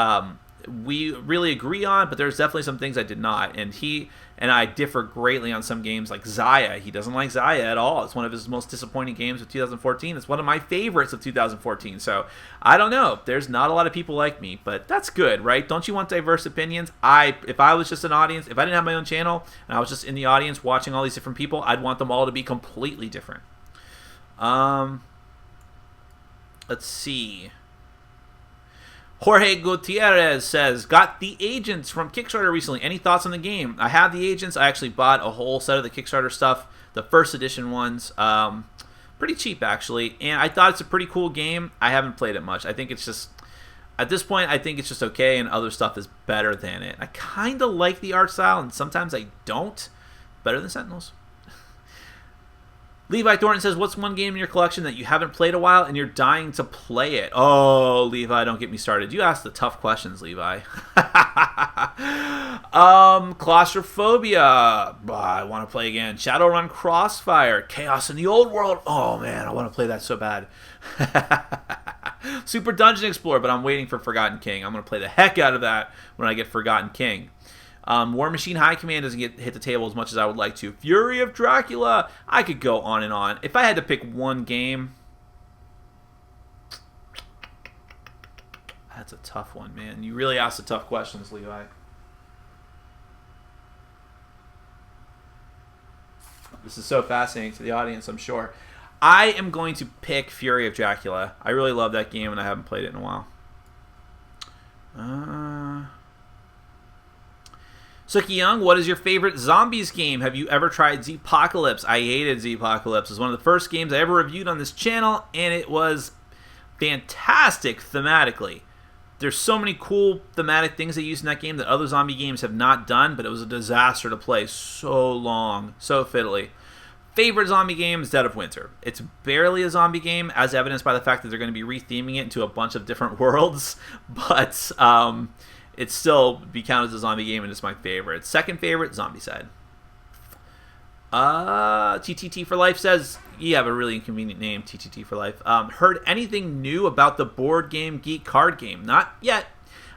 S1: we really agree on, but there's definitely some things I did not. And he and I differ greatly on some games like Zaya. He doesn't like Zaya at all. It's one of his most disappointing games of 2014. It's one of my favorites of 2014. So I don't know. There's not a lot of people like me, but that's good, right? Don't you want diverse opinions? If I was just an audience, if I didn't have my own channel and I was just in the audience watching all these different people, I'd want them all to be completely different. Let's see. Jorge Gutierrez says, got The Agents from Kickstarter recently. Any thoughts on the game? I have The Agents. I actually bought a whole set of the Kickstarter stuff, the first edition ones. Pretty cheap, actually. And I thought it's a pretty cool game. I haven't played it much. I think it's just, at this point, I think it's just okay, and other stuff is better than it. I kind of like the art style, and sometimes I don't. Better than Sentinels. Levi Thornton says, what's one game in your collection that you haven't played a while and you're dying to play it? Oh, Levi, don't get me started. You ask the tough questions, Levi. Claustrophobia. I want to play again. Shadowrun Crossfire. Chaos in the Old World. Oh, man, I want to play that so bad. Super Dungeon Explorer, but I'm waiting for Forgotten King. I'm going to play the heck out of that when I get Forgotten King. War Machine High Command doesn't hit the table as much as I would like to. Fury of Dracula. I could go on and on. If I had to pick one game, that's a tough one, man. You really asked the tough questions, Levi. This is so fascinating to the audience, I'm sure. I am going to pick Fury of Dracula. I really love that game, and I haven't played it in a while. Suki Young, what is your favorite zombies game? Have you ever tried Zpocalypse? I hated Zpocalypse. It was one of the first games I ever reviewed on this channel, and it was fantastic thematically. There's so many cool thematic things they use in that game that other zombie games have not done, but it was a disaster to play so long, so fiddly. Favorite zombie game is Dead of Winter. It's barely a zombie game, as evidenced by the fact that they're going to be retheming it into a bunch of different worlds, but it still be counted as a zombie game, and it's my favorite. Second favorite, Zombicide. TTT for Life says, you have a really inconvenient name, TTT for Life. Heard anything new about the Board Game Geek card game? Not yet.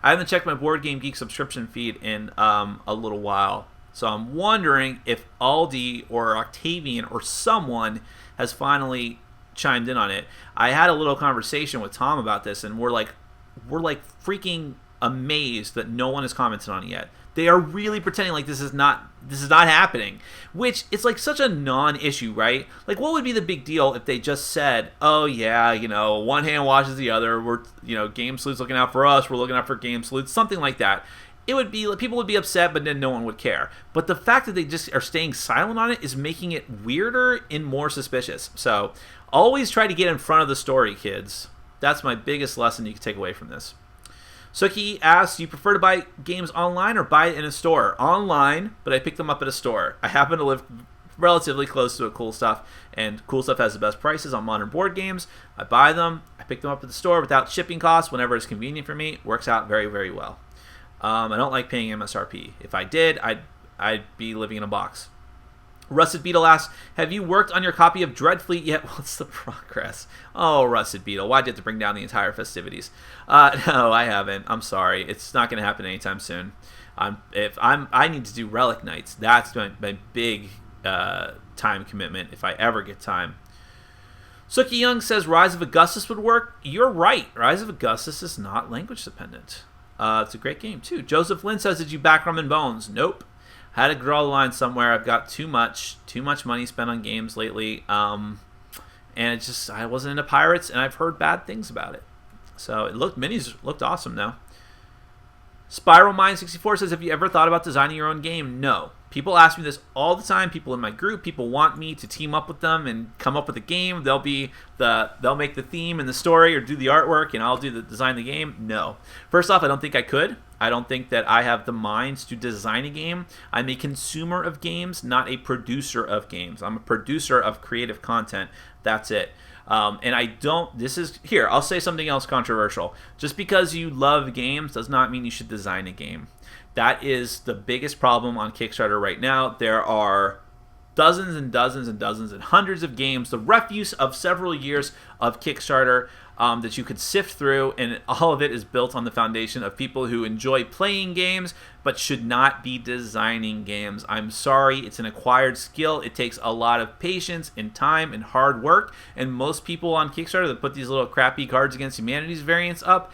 S1: I haven't checked my Board Game Geek subscription feed in a little while. So I'm wondering if Aldi or Octavian or someone has finally chimed in on it. I had a little conversation with Tom about this, and we're like freaking amazed that no one has commented on it yet. They are really pretending like this is not happening, which it's like such a non-issue, right? Like, what would be the big deal if they just said, "Oh yeah, one hand washes the other. We're, Game Salut's looking out for us. We're looking out for Game Salute," something like that. It would be, people would be upset, but then no one would care. But the fact that they just are staying silent on it is making it weirder and more suspicious. So always try to get in front of the story, kids. That's my biggest lesson you can take away from this. Suki asks, do you prefer to buy games online or buy it in a store? Online, but I pick them up at a store. I happen to live relatively close to a Cool Stuff, and Cool Stuff has the best prices on modern board games. I buy them. I pick them up at the store without shipping costs whenever it's convenient for me. It works out very, very well. I don't like paying MSRP. If I did, I'd be living in a box. Rusted Beetle asks, have you worked on your copy of Dreadfleet yet? What's the progress? Oh, Rusted Beetle, why'd you have to bring down the entire festivities? No, I haven't. I'm sorry. It's not going to happen anytime soon. I need to do Relic Nights. That's my big time commitment if I ever get time. Suki Young says Rise of Augustus would work. You're right. Rise of Augustus is not language dependent. It's a great game, too. Joseph Lynn says, did you back Rum and Bones? Nope. Had to draw the line somewhere. I've got too much money spent on games lately. And it's just, I wasn't into Pirates, and I've heard bad things about it. So minis looked awesome, though. Spiral Mind 64 says, have you ever thought about designing your own game? No. People ask me this all the time. People in my group, people want me to team up with them and come up with a game. They'll make the theme and the story or do the artwork, and I'll design the game. No. First off, I don't think I could. I don't think that I have the minds to design a game. I'm a consumer of games, not a producer of games. I'm a producer of creative content. That's it. And I don't, I'll say something else controversial. Just because you love games does not mean you should design a game. That is the biggest problem on Kickstarter right now. There are dozens and dozens and dozens and hundreds of games, the refuse of several years of Kickstarter that you could sift through, and all of it is built on the foundation of people who enjoy playing games but should not be designing games. I'm sorry, it's an acquired skill. It takes a lot of patience and time and hard work, and most people on Kickstarter that put these little crappy Cards Against Humanity's variants up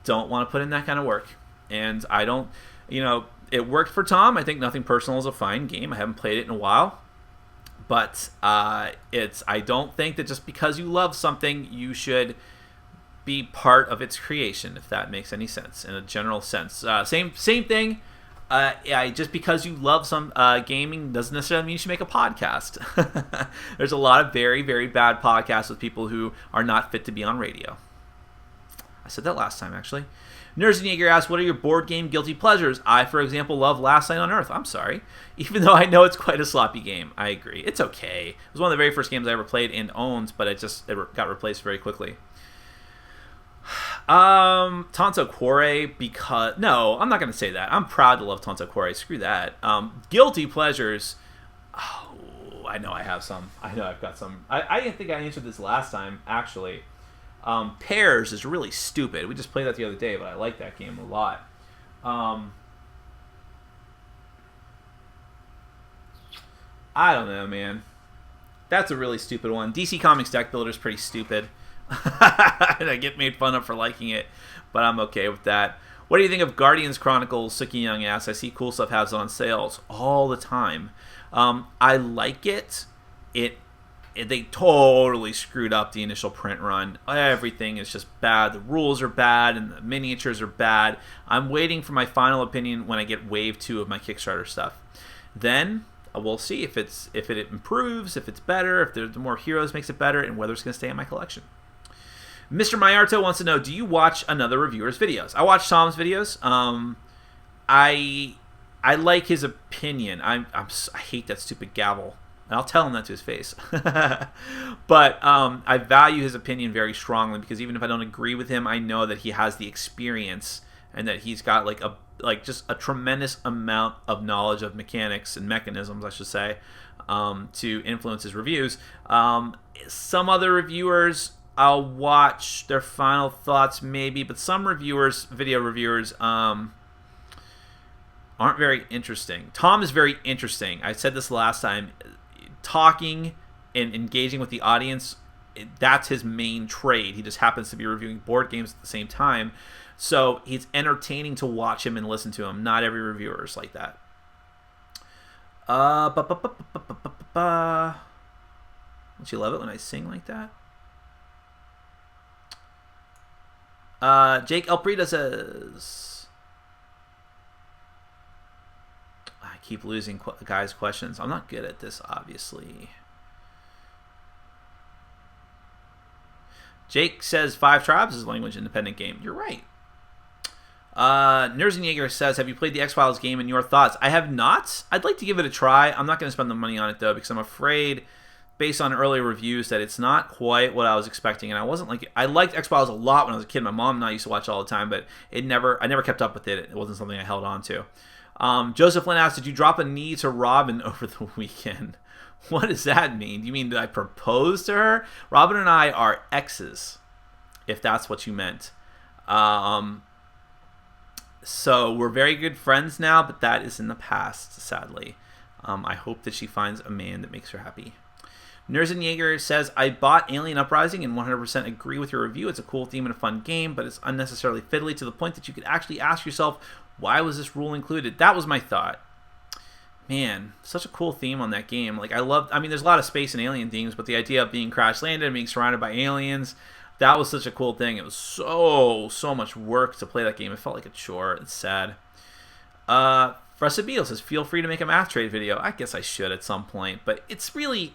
S1: don't want to put in that kind of work. And I don't, it worked for Tom. I think Nothing Personal is a fine game. I haven't played it in a while. But I don't think that just because you love something, you should be part of its creation, if that makes any sense, in a general sense. Same thing. Just because you love some gaming doesn't necessarily mean you should make a podcast. There's a lot of very, very bad podcasts with people who are not fit to be on radio. I said that last time, actually. Nerzenjager asks, what are your board game guilty pleasures? I, for example, love Last Night on Earth. I'm sorry. Even though I know it's quite a sloppy game. I agree. It's okay. It was one of the very first games I ever played and owned, but it got replaced very quickly. Tonto Cuore, because... No, I'm not going to say that. I'm proud to love Tonto Cuore. Screw that. Guilty pleasures... Oh, I know I have some. I know I've got some. I didn't think I answered this last time, actually. Pairs is really stupid. We just played that the other day, but I like that game a lot. I don't know, man. That's a really stupid one. DC Comics Deck Builder is pretty stupid. And I get made fun of for liking it, but I'm okay with that. What do you think of Guardians Chronicles? Suki Young asks. I see Cool Stuff has it on sales all the time. I like it. They totally screwed up the initial print run. Everything is just bad. The rules are bad, and the miniatures are bad. I'm waiting for my final opinion when I get wave 2 of my Kickstarter stuff. Then we'll see if it improves, if it's better, if there's more heroes makes it better, and whether it's going to stay in my collection. Mr. Mayarto wants to know, do you watch another reviewer's videos? I watch Tom's videos. I like his opinion. I hate that stupid gavel. And I'll tell him that to his face. But I value his opinion very strongly, because even if I don't agree with him, I know that he has the experience and that he's got just a tremendous amount of knowledge of mechanics and mechanisms, I should say, to influence his reviews. Some other reviewers, I'll watch their final thoughts maybe, but some reviewers, video reviewers, aren't very interesting. Tom is very interesting. I said this last time. Talking and engaging with the audience, that's his main trade. He just happens to be reviewing board games at the same time. So he's entertaining to watch him and listen to him. Not every reviewer is like that. Don't you love it when I sing like that? Jake Elprita says, I keep losing guys' questions. I'm not good at this, obviously. Jake says 5 Tribes is a language independent game. You're right. Nerzenjaeger says, have you played the X-Files game and your thoughts? I have not. I'd like to give it a try. I'm not going to spend the money on it, though, because I'm afraid, based on early reviews, that it's not quite what I was expecting. And I liked X-Files a lot when I was a kid. My mom and I used to watch it all the time, but I never kept up with it. It wasn't something I held on to. Joseph Lynn asked, did you drop a knee to Robin over the weekend? What does that mean? Do you mean did I propose to her? Robin and I are exes, if that's what you meant. So we're very good friends now, but that is in the past, sadly. I hope that she finds a man that makes her happy. Nerzenjaeger says, I bought Alien Uprising and 100% agree with your review. It's a cool theme and a fun game, but it's unnecessarily fiddly to the point that you could actually ask yourself, why was this rule included? That was my thought. Man, such a cool theme on that game. Like, there's a lot of space and alien themes, but the idea of being crash landed and being surrounded by aliens, that was such a cool thing. It was so much work to play that game. It felt like a chore. It's sad. Fressa Beal says, feel free to make a math trade video. I guess I should at some point, but it's really,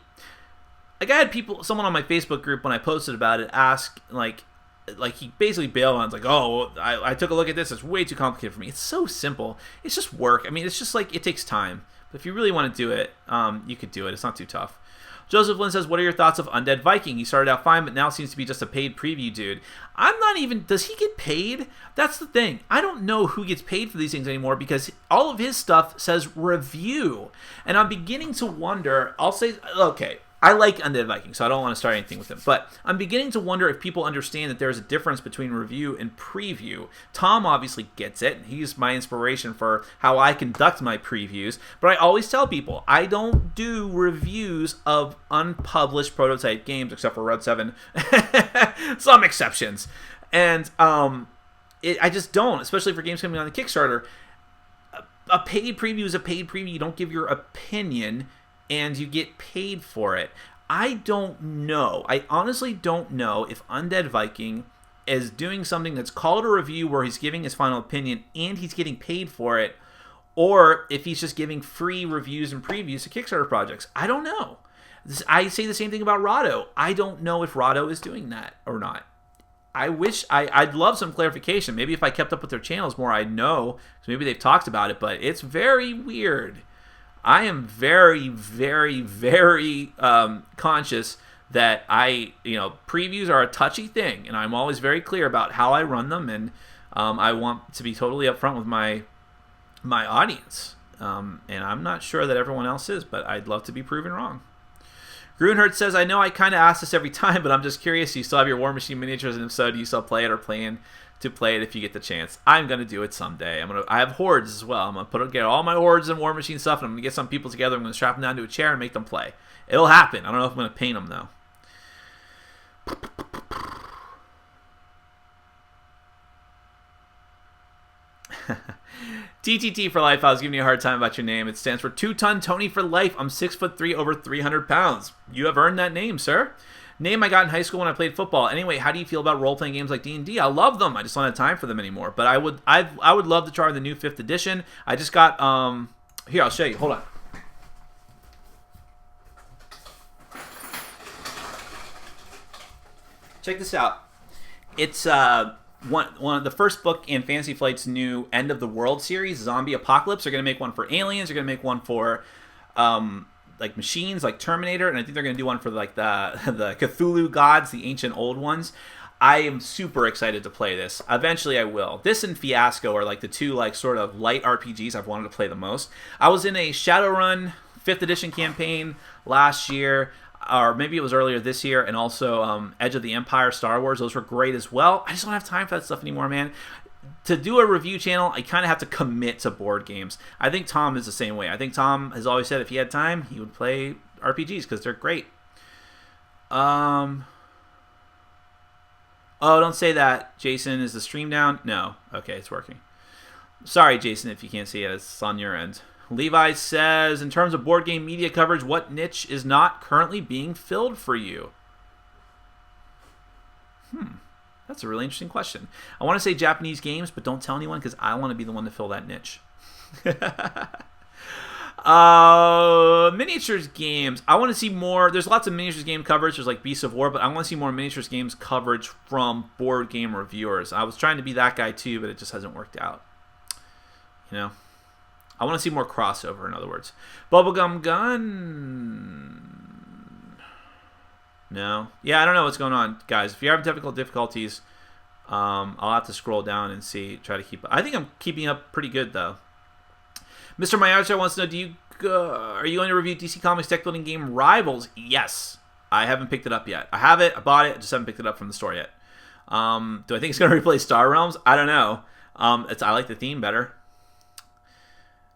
S1: like, I had someone on my Facebook group when I posted about it ask, like he basically bailed on it. It's like, oh, I took a look at this. It's way too complicated for me. It's so simple. It's just work. I mean, it's just like, it takes time. But if you really want to do it, you could do it. It's not too tough. Joseph Lynn says, what are your thoughts of Undead Viking? He started out fine, but now seems to be just a paid preview dude. Does he get paid? That's the thing. I don't know who gets paid for these things anymore because all of his stuff says review. And I'm beginning to wonder, okay, I like Undead Viking, so I don't want to start anything with him. But I'm beginning to wonder if people understand that there's a difference between review and preview. Tom obviously gets it. He's my inspiration for how I conduct my previews. But I always tell people, I don't do reviews of unpublished prototype games, except for Red 7. Some exceptions. And I just don't, especially for games coming on the Kickstarter. A paid preview is a paid preview. You don't give your opinion, and you get paid for it. I don't know. I honestly don't know if Undead Viking is doing something that's called a review where he's giving his final opinion and he's getting paid for it, or if he's just giving free reviews and previews to Kickstarter projects. I don't know. I say the same thing about Rahdo. I don't know if Rahdo is doing that or not. I'd love some clarification. Maybe if I kept up with their channels more, I'd know. Because maybe they've talked about it, but it's very weird. I am very, very, very conscious that previews are a touchy thing, and I'm always very clear about how I run them, and I want to be totally upfront with my audience. And I'm not sure that everyone else is, but I'd love to be proven wrong. Grunhert says, I know I kind of ask this every time, but I'm just curious, do you still have your War Machine miniatures, and if so, do you still play it or plan to play it if you get the chance? I'm going to do it someday. I have hordes as well. I'm going to get all my hordes and War Machine stuff, and I'm going to get some people together. I'm going to strap them down to a chair and make them play. It'll happen. I don't know if I'm going to paint them, though. TTT for life. I was giving you a hard time about your name. It stands for 2-Ton Tony for life. I'm 6'3", over 300 pounds. You have earned that name, sir. Name I got in high school when I played football. Anyway, how do you feel about role-playing games like D&D? I love them. I just don't have time for them anymore. But I would love to try the new 5th edition. I just got here, I'll show you. Hold on. Check this out. It's one of the first book in Fantasy Flight's new End of the World series, Zombie Apocalypse. They're going to make one for aliens. They're going to make one for like machines, like Terminator, and I think they're going to do one for like the Cthulhu gods, the ancient old ones. I am super excited to play this. Eventually I will. This and Fiasco are like the two like sort of light RPGs I've wanted to play the most. I was in a Shadowrun 5th edition campaign last year, or maybe it was earlier this year, and also Edge of the Empire, Star Wars. Those were great as well. I just don't have time for that stuff anymore, man. to do a review channel, I kind of have to commit to board games. I think Tom is the same way. I think Tom has always said if he had time, he would play RPGs because they're great. Oh, don't say that, Jason. Is the stream down? No. Okay, it's working. Sorry, Jason, if you can't see it. It's on your end. Levi says, in terms of board game media coverage, what niche is not currently being filled for you? That's a really interesting question. I want to say Japanese games, but don't tell anyone because I want to be the one to fill that niche. Miniatures games. I want to see more. There's lots of miniatures game coverage. There's like Beasts of War, but I want to see more miniatures games coverage from board game reviewers. I was trying to be that guy too, but it just hasn't worked out. You know? I want to see more crossover, in other words. Bubblegum Gun. No. Yeah, I don't know what's going on, guys. If you're having technical difficulties, I'll have to scroll down and see. Try to keep up. I think I'm keeping up pretty good, though. Mr. Mayarcha wants to know, are you going to review DC Comics deck building game Rivals? Yes. I haven't picked it up yet. I have it. I bought it. I just haven't picked it up from the store yet. Do I think it's going to replace Star Realms? I don't know. I like the theme better.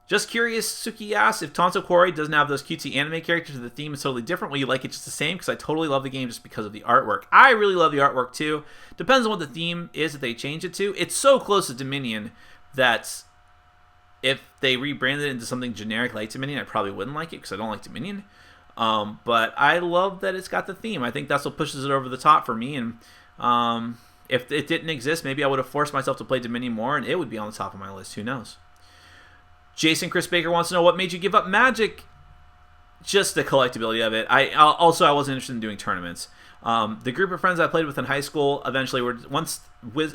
S1: Just curious, Suki asks, if Tonso Quarry doesn't have those cutesy anime characters and the theme is totally different, will you like it just the same? Because I totally love the game just because of the artwork. I really love the artwork too. Depends on what the theme is that they change it to. It's so close to Dominion that if they rebranded it into something generic like Dominion, I probably wouldn't like it because I don't like Dominion. But I love that it's got the theme. I think that's what pushes it over the top for me. And if it didn't exist, maybe I would have forced myself to play Dominion more and it would be on the top of my list. Who knows? Jason Chris Baker wants to know what made you give up Magic. Just the collectability of it. I wasn't interested in doing tournaments. The group of friends I played with in high school eventually were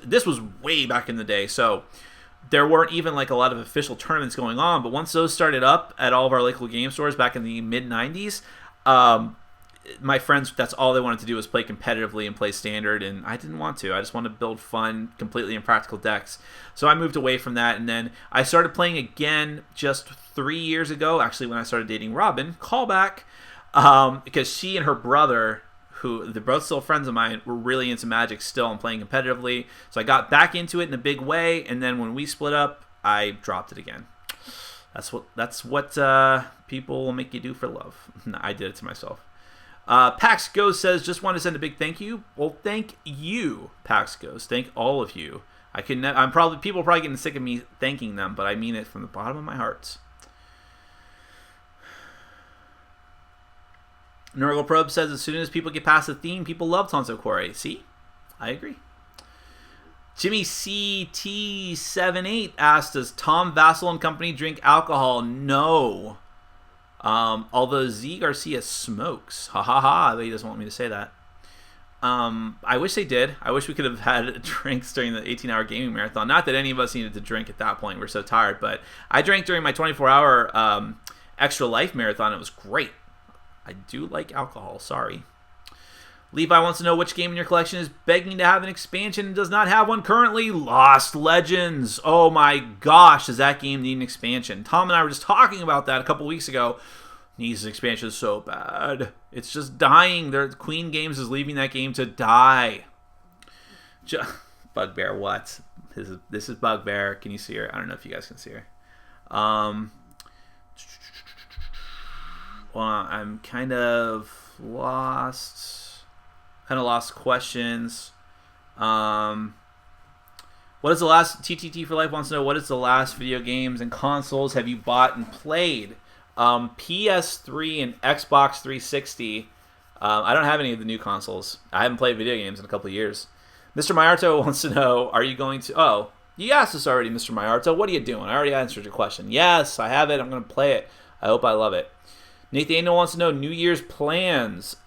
S1: this was way back in the day, so there weren't even like a lot of official tournaments going on. But once those started up at all of our local game stores back in the mid '90s, my friends, that's all they wanted to do was play competitively and play standard, and I didn't want to. I just wanted to build fun, completely impractical decks. So I moved away from that, and then I started playing again just 3 years ago, actually when I started dating Robin, callback, because she and her brother, who they're both still friends of mine, were really into Magic still and playing competitively. So I got back into it in a big way, and then when we split up, I dropped it again. That's what people will make you do for love. I did it to myself. Pax Ghost says, just want to send a big thank you. Well, thank you, Pax Ghost. Thank all of you. People are probably getting sick of me thanking them, but I mean it from the bottom of my heart. Nurgle Probe says, as soon as people get past the theme, people love Tonso Quarry. See? I agree. Jimmy CT78 asked, does Tom Vassell and company drink alcohol? No. Although Z Garcia smokes. Ha ha ha. He doesn't want me to say that. I wish they did. I wish we could have had drinks during the 18-hour gaming marathon. Not that any of us needed to drink at that point. We're so tired. But I drank during my 24-hour Extra Life marathon. It was great. I do like alcohol. Sorry. Levi wants to know which game in your collection is begging to have an expansion and does not have one currently. Lost Legends. Oh my gosh, does that game need an expansion? Tom and I were just talking about that a couple weeks ago. Needs an expansion so bad. It's just dying. Queen Games is leaving that game to die. Bugbear, what? This is Bugbear. Can you see her? I don't know if you guys can see her. Well, I'm kind of lost. Kind of lost questions. What is the last... TTT for Life wants to know, what is the last video games and consoles have you bought and played? PS3 and Xbox 360. I don't have any of the new consoles. I haven't played video games in a couple of years. Mr. Mayarto wants to know, are you going to... Oh, you asked this already, Mr. Mayarto. What are you doing? I already answered your question. Yes, I have it. I'm going to play it. I hope I love it. Nathaniel wants to know New Year's plans.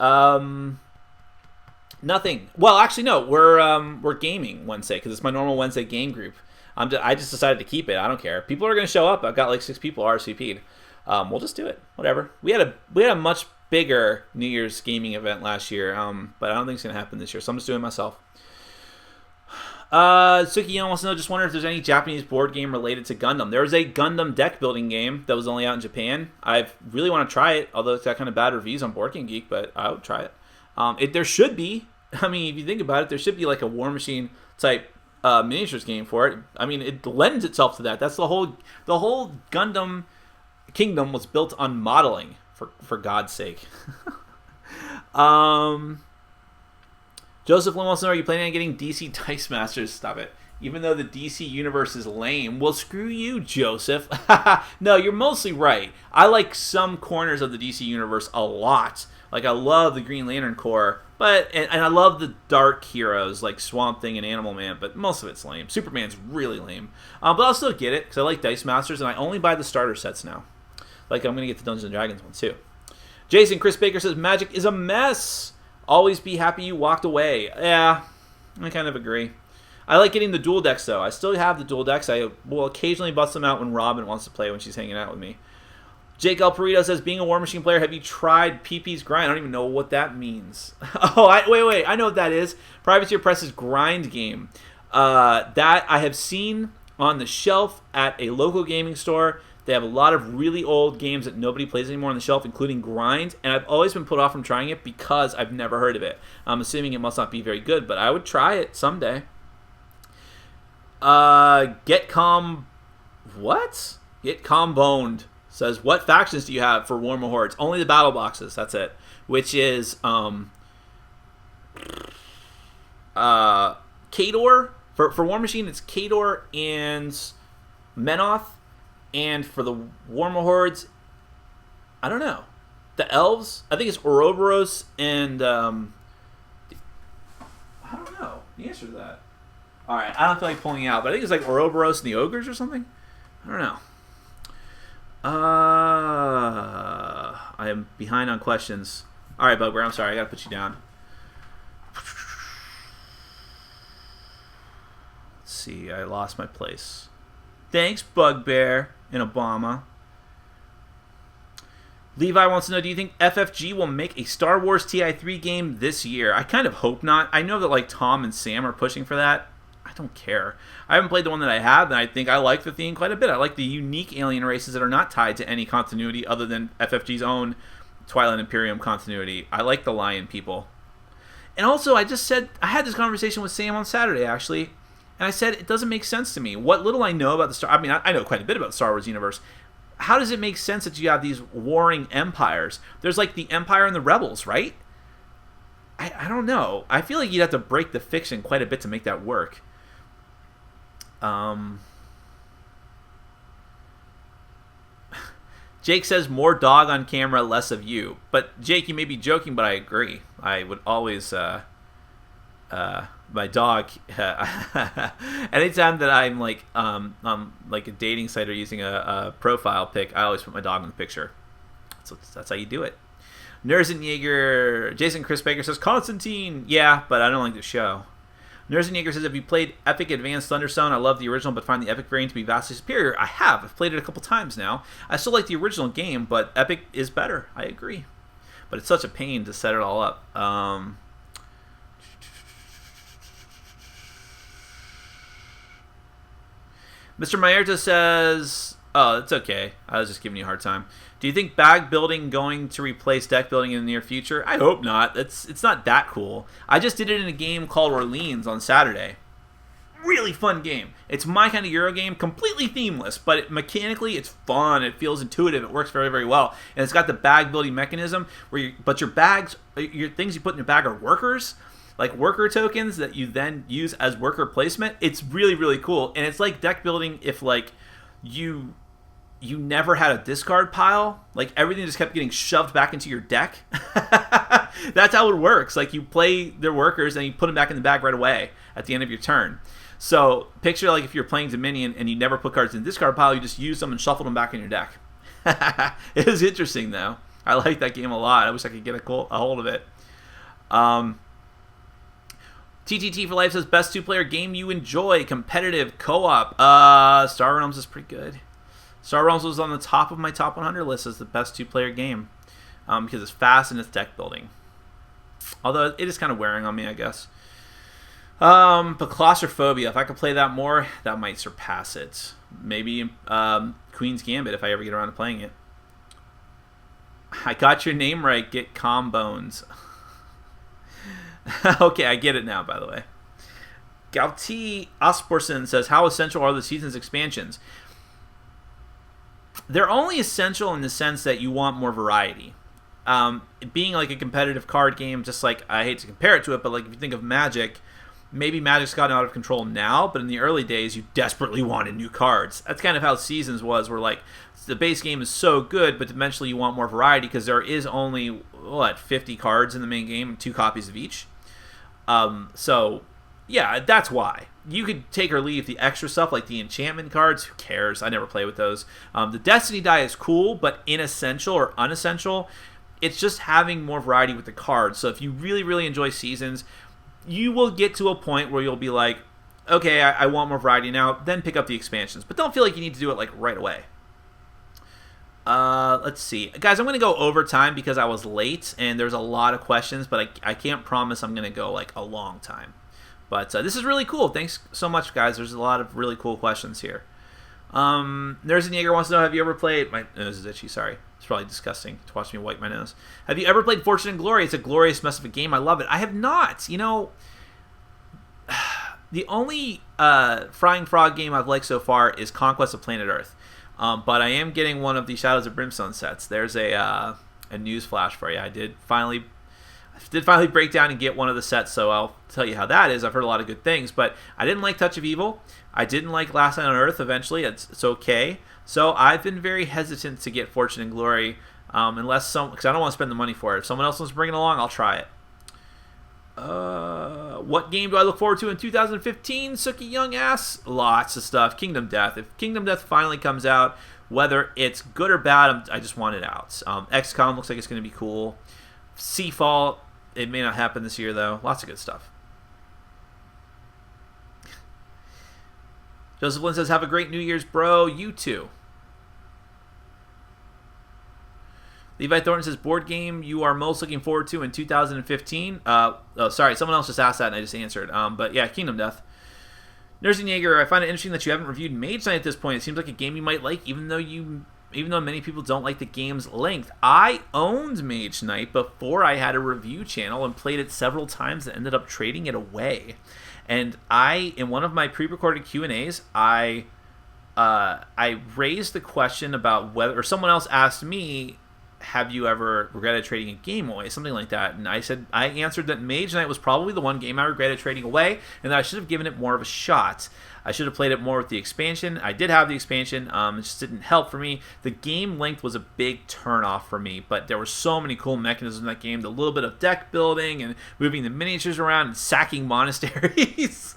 S1: Nothing. Well, actually, no. We're gaming Wednesday because it's my normal Wednesday game group. I just decided to keep it. I don't care. People are going to show up. I've got like 6 people RSVP'd. We'll just do it. Whatever. We had a much bigger New Year's gaming event last year, but I don't think it's going to happen this year, so I'm just doing it myself. Suki wants to know, just wonder if there's any Japanese board game related to Gundam. There was a Gundam deck building game that was only out in Japan. I really want to try it, although it's got kind of bad reviews on Board Game Geek, but I would try it. There should be. I mean, if you think about it, there should be like a War Machine type miniatures game for it. I mean, it lends itself to that. That's the whole Gundam kingdom was built on modeling. For God's sake. Joseph Lynn wants to know: are you planning on getting DC Dice Masters? Stop it. Even though the DC universe is lame. Well, screw you, Joseph. No, you're mostly right. I like some corners of the DC universe a lot. Like, I love the Green Lantern Corps, and I love the dark heroes like Swamp Thing and Animal Man, but most of it's lame. Superman's really lame. But I'll still get it, because I like Dice Masters, and I only buy the starter sets now. Like, I'm going to get the Dungeons & Dragons one, too. Jason Chris Baker says, Magic is a mess. Always be happy you walked away. Yeah, I kind of agree. I like getting the dual decks, though. I still have the dual decks. I will occasionally bust them out when Robin wants to play when she's hanging out with me. Jake El Perito says, being a War Machine player, have you tried PP's Grind? I don't even know what that means. Wait. I know what that is. Privateer Press's grind game. That I have seen on the shelf at a local gaming store. They have a lot of really old games that nobody plays anymore on the shelf, including Grind, and I've always been put off from trying it because I've never heard of it. I'm assuming it must not be very good, but I would try it someday. Get Calm Boned says, what factions do you have for Warmer Hordes? Only the battle boxes, that's it. Which is Khador. For War Machine, it's Khador and Menoth. And for the Warmer Hordes, I don't know. The Elves, I think it's Ouroboros and I don't know the answer to that. All right, I don't feel like pulling it out, but I think it's like Ouroboros and the Ogres or something. I don't know. I am behind on questions. All right, Bugbear, I'm sorry. I got to put you down. Let's see. I lost my place. Thanks, Bugbear and Obama. Levi wants to know, do you think FFG will make a Star Wars TI3 game this year? I kind of hope not. I know that like Tom and Sam are pushing for that. I don't care. I haven't played the one that I have, and I think I like the theme quite a bit. I like the unique alien races that are not tied to any continuity other than FFG's own Twilight Imperium continuity. I like the lion people. And also, I had this conversation with Sam on Saturday, actually, and I said it doesn't make sense to me. What little I know about I know quite a bit about the Star Wars universe. How does it make sense that you have these warring empires? There's like the Empire and the Rebels, right? I don't know. I feel like you'd have to break the fiction quite a bit to make that work. Jake says, more dog on camera, less of you. But Jake, you may be joking, but I agree. I would always my dog anytime that I'm like on like a dating site or using a profile pic, I always put my dog in the picture. So that's how you do it. Nerzenjaeger, Jason Chris Baker says, Constantine. Yeah, but I don't like the show. Nerzenjaeger says, have you played Epic Advanced Thunderstone? I love the original, but find the Epic variant to be vastly superior. I have. I've played it a couple times now. I still like the original game, but Epic is better. I agree. But it's such a pain to set it all up. Mr. Mayerta says, oh, it's okay. I was just giving you a hard time. Do you think bag building going to replace deck building in the near future? I hope not. It's not that cool. I just did it in a game called Orleans on Saturday. Really fun game. It's my kind of Euro game, completely themeless, but mechanically it's fun. It feels intuitive. It works very, very well. And it's got the bag building mechanism, but your bags, your things you put in your bag are workers, like worker tokens that you then use as worker placement. It's really, really cool. And it's like deck building if like you never had a discard pile. Like everything just kept getting shoved back into your deck. That's how it works. Like you play their workers and you put them back in the bag right away at the end of your turn. So picture like if you're playing Dominion and you never put cards in the discard pile, you just use them and shuffle them back in your deck. It is interesting though. I like that game a lot. I wish I could get a hold of it. TTT for Life says, best 2-player game you enjoy, competitive, co-op. Star Realms is pretty good. Star Realms was on the top of my top 100 list as the best 2-player game because it's fast and it's deck building. Although it is kind of wearing on me, I guess. But Claustrophobia, if I could play that more, that might surpass it. Maybe Queen's Gambit if I ever get around to playing it. I got your name right, get calm bones. Okay, I get it now, by the way. Gauti Asperson says, how essential are the season's expansions? They're only essential in the sense that you want more variety. Being like a competitive card game, just like, I hate to compare it to it, but like if you think of Magic, maybe Magic's gotten out of control now, but in the early days, you desperately wanted new cards. That's kind of how Seasons was, where like the base game is so good, but eventually you want more variety because there is only, 50 cards in the main game, 2 copies of each. So, yeah, that's why. You could take or leave the extra stuff, like the enchantment cards. Who cares? I never play with those. The Destiny die is cool, but inessential or unessential. It's just having more variety with the cards. So if you really, really enjoy Seasons, you will get to a point where you'll be like, okay, I want more variety now, then pick up the expansions. But don't feel like you need to do it like right away. Let's see. Guys, I'm going to go over time because I was late, and there's a lot of questions, but I can't promise I'm going to go like a long time. But this is really cool. Thanks so much, guys. There's a lot of really cool questions here. There's a Jaeger wants to know, have you ever played... My nose is itchy, sorry. It's probably disgusting to watch me wipe my nose. Have you ever played Fortune and Glory? It's a glorious mess of a game. I love it. I have not. You know, the only Frying Frog game I've liked so far is Conquest of Planet Earth. But I am getting one of the Shadows of Brimstone sets. There's a news flash for you. I did finally break down and get one of the sets, so I'll tell you how that is. I've heard a lot of good things, but I didn't like Touch of Evil. I didn't like Last Night on Earth. Eventually, it's okay. So I've been very hesitant to get Fortune and Glory, because I don't want to spend the money for it. If someone else wants to bring it along, I'll try it. What game do I look forward to in 2015? Sookie Young ass. Lots of stuff. Kingdom Death. If Kingdom Death finally comes out, whether it's good or bad, I just want it out. XCOM looks like it's going to be cool. Seafall, it may not happen this year though. Lots of good stuff. Joseph Lynn says, have a great New Year's, bro. You too. Levi Thornton says, board game you are most looking forward to in 2015? Sorry, someone else just asked that and I just answered. But yeah, Kingdom Death. Nursing Jaeger, I find it interesting that you haven't reviewed Mage Knight at this point. It seems like a game you might like, even though many people don't like the game's length. I owned Mage Knight before I had a review channel and played it several times and ended up trading it away. And in one of my pre-recorded Q&As, I raised the question about whether, or someone else asked me, have you ever regretted trading a game away? Something like that. And I answered that Mage Knight was probably the one game I regretted trading away, and that I should have given it more of a shot. I should have played it more with the expansion. I did have the expansion. It just didn't help for me. The game length was a big turnoff for me, but there were so many cool mechanisms in that game. The little bit of deck building and moving the miniatures around and sacking monasteries.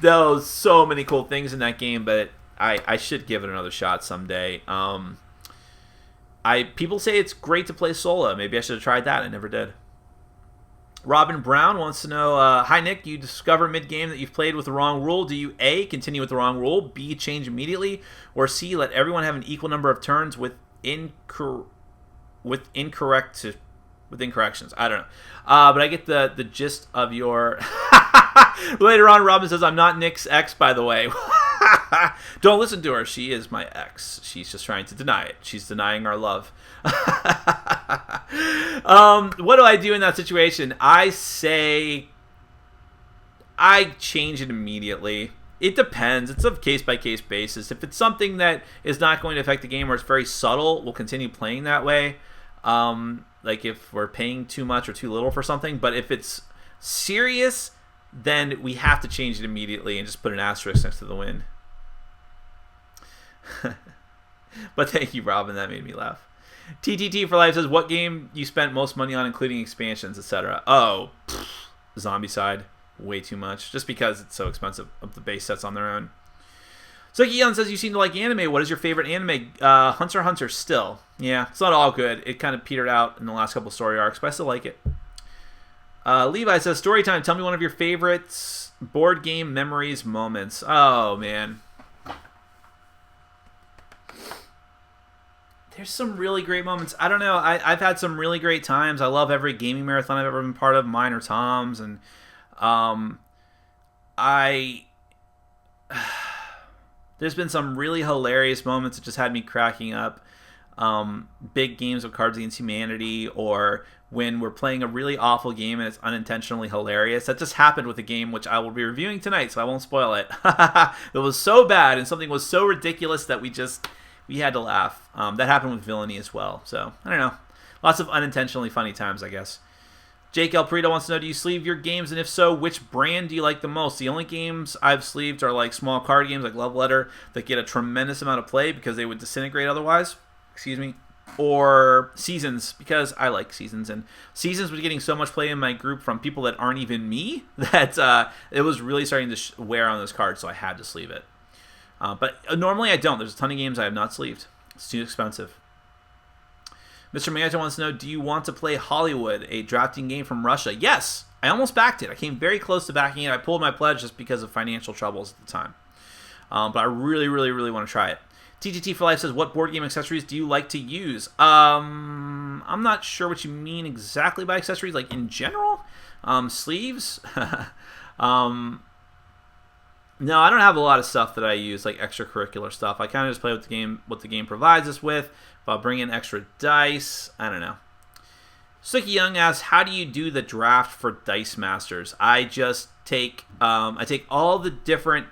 S1: There was so many cool things in that game, but I should give it another shot someday. People say it's great to play solo. Maybe I should have tried that. I never did. Robin Brown wants to know, hi Nick, you discover mid-game that you've played with the wrong rule. Do you A, continue with the wrong rule, B, change immediately, or C, let everyone have an equal number of turns with incorrections? I don't know. But I get the gist of your... Later on, Robin says, I'm not Nick's ex, by the way. Don't listen to her. She is my ex. She's just trying to deny it. She's denying our love. What do I do in that situation? I say I change it immediately. It depends. It's a case-by-case basis. If it's something that is not going to affect the game or it's very subtle, we'll continue playing that way. Like if we're paying too much or too little for something. But if it's serious, then we have to change it immediately and just put an asterisk next to the win. But thank you, Robin. That made me laugh. TTT for Life says, what game you spent most money on, including expansions, etc.? Oh, Zombicide. Way too much. Just because it's so expensive of the base sets on their own. Sookie Young says, you seem to like anime. What is your favorite anime? Hunter x Hunter still. Yeah, it's not all good. It kind of petered out in the last couple story arcs, but I still like it. Levi says, story time. Tell me one of your favorites board game memories moments. Oh, man. There's some really great moments. I don't know. I've had some really great times. I love every gaming marathon I've ever been part of. Mine or Tom's. And there's been some really hilarious moments that just had me cracking up. big games of Cards Against Humanity, or when we're playing a really awful game and it's unintentionally hilarious. That just happened with a game which I will be reviewing tonight, so I won't spoil it. It was so bad and something was so ridiculous that we had to laugh. That happened with Villainy as well. So, I don't know. Lots of unintentionally funny times, I guess. Jake El Perito wants to know, do you sleeve your games? And if so, which brand do you like the most? The only games I've sleeved are like small card games like Love Letter that get a tremendous amount of play because they would disintegrate otherwise. Excuse me. Or Seasons, because I like Seasons. And Seasons was getting so much play in my group from people that aren't even me that it was really starting to wear on this card, so I had to sleeve it. But normally I don't. There's a ton of games I have not sleeved. It's too expensive. Mr. Meenachan wants to know, do you want to play Hollywood, a drafting game from Russia? Yes! I almost backed it. I came very close to backing it. I pulled my pledge just because of financial troubles at the time. But I really, really, really want to try it. TTT for Life says, what board game accessories do you like to use? I'm not sure what you mean exactly by accessories, like in general. Sleeves? No, I don't have a lot of stuff that I use, like extracurricular stuff. I kind of just play with what the game provides us with. If I'll bring in extra dice, I don't know. Suki Young asks, how do you do the draft for Dice Masters? I just take all the different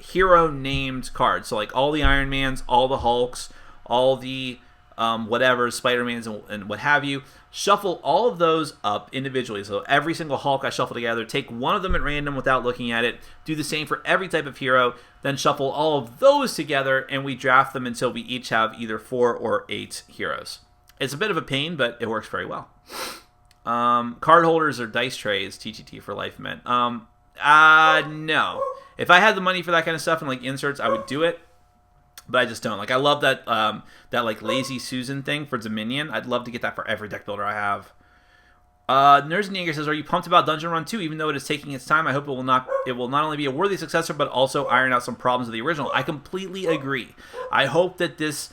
S1: hero-named cards. So like all the Iron Mans, all the Hulks, all the whatever, Spider-Mans and what have you. Shuffle all of those up individually. So every single Hulk I shuffle together, take one of them at random without looking at it, do the same for every type of hero, then shuffle all of those together, and we draft them until we each have either 4 or 8 heroes. It's a bit of a pain, but it works very well. Card holders or dice trays, TTT for Life meant. No. If I had the money for that kind of stuff and like inserts, I would do it. But I just don't. Like, I love that that like Lazy Susan thing for Dominion. I'd love to get that for every deck builder I have. Nerds and Jaeger says, are you pumped about Dungeon Run 2? Even though it is taking its time, I hope it will not only be a worthy successor, but also iron out some problems of the original. I completely agree. I hope that this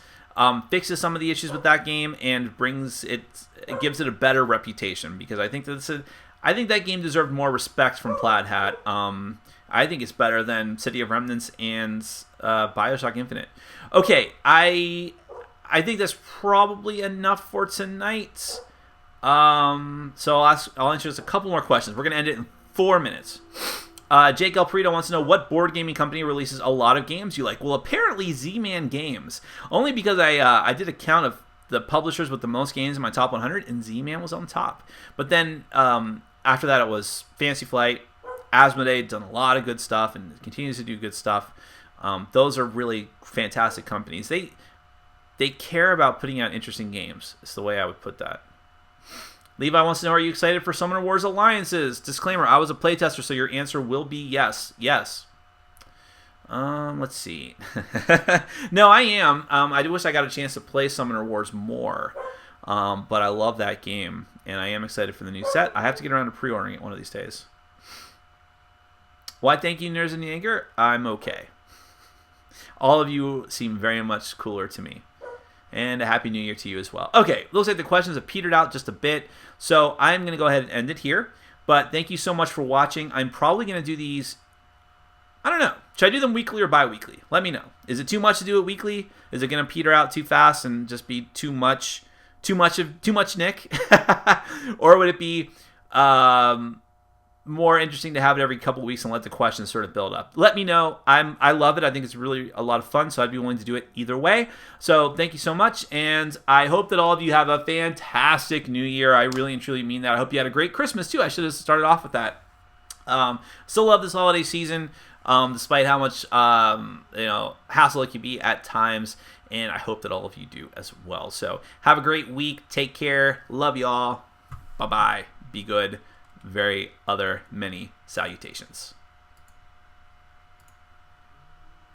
S1: fixes some of the issues with that game and gives it a better reputation, because I think that game deserved more respect from Plaid Hat. I think it's better than City of Remnants and Bioshock Infinite. Okay, I think that's probably enough for tonight. So I'll answer just a couple more questions. We're going to end it in 4 minutes. Jake El Perito wants to know, what board gaming company releases a lot of games you like? Well, apparently Z-Man Games. Only because I did a count of the publishers with the most games in my top 100, and Z-Man was on top. But then after that, it was Fantasy Flight. Asmodee done a lot of good stuff and continues to do good stuff. Those are really fantastic companies. They care about putting out interesting games. Is the way I would put that. Levi wants to know, are you excited for Summoner Wars Alliances? Disclaimer, I was a playtester, so your answer will be yes. Yes. Let's see. No, I am. I do wish I got a chance to play Summoner Wars more. But I love that game, and I am excited for the new set. I have to get around to pre-ordering it one of these days. Why, thank you, Nerds and Jaeger. I'm okay. All of you seem very much cooler to me. And a Happy New Year to you as well. Okay, looks like the questions have petered out just a bit, so I'm going to go ahead and end it here. But thank you so much for watching. I'm probably going to do these, I don't know. Should I do them weekly or bi-weekly? Let me know. Is it too much to do it weekly? Is it going to peter out too fast and just be too much Nick? Or would it be more interesting to have it every couple weeks and let the questions sort of build up? Let me know. I love it. I think it's really a lot of fun, so I'd be willing to do it either way. So thank you so much, and I hope that all of you have a fantastic New Year. I really and truly mean that. I hope you had a great Christmas too. I should have started off with that. Still love this holiday season, despite how much hassle it can be at times, and I hope that all of you do as well. So have a great week. Take care. Love y'all. Bye-bye. Be good. Very other many salutations.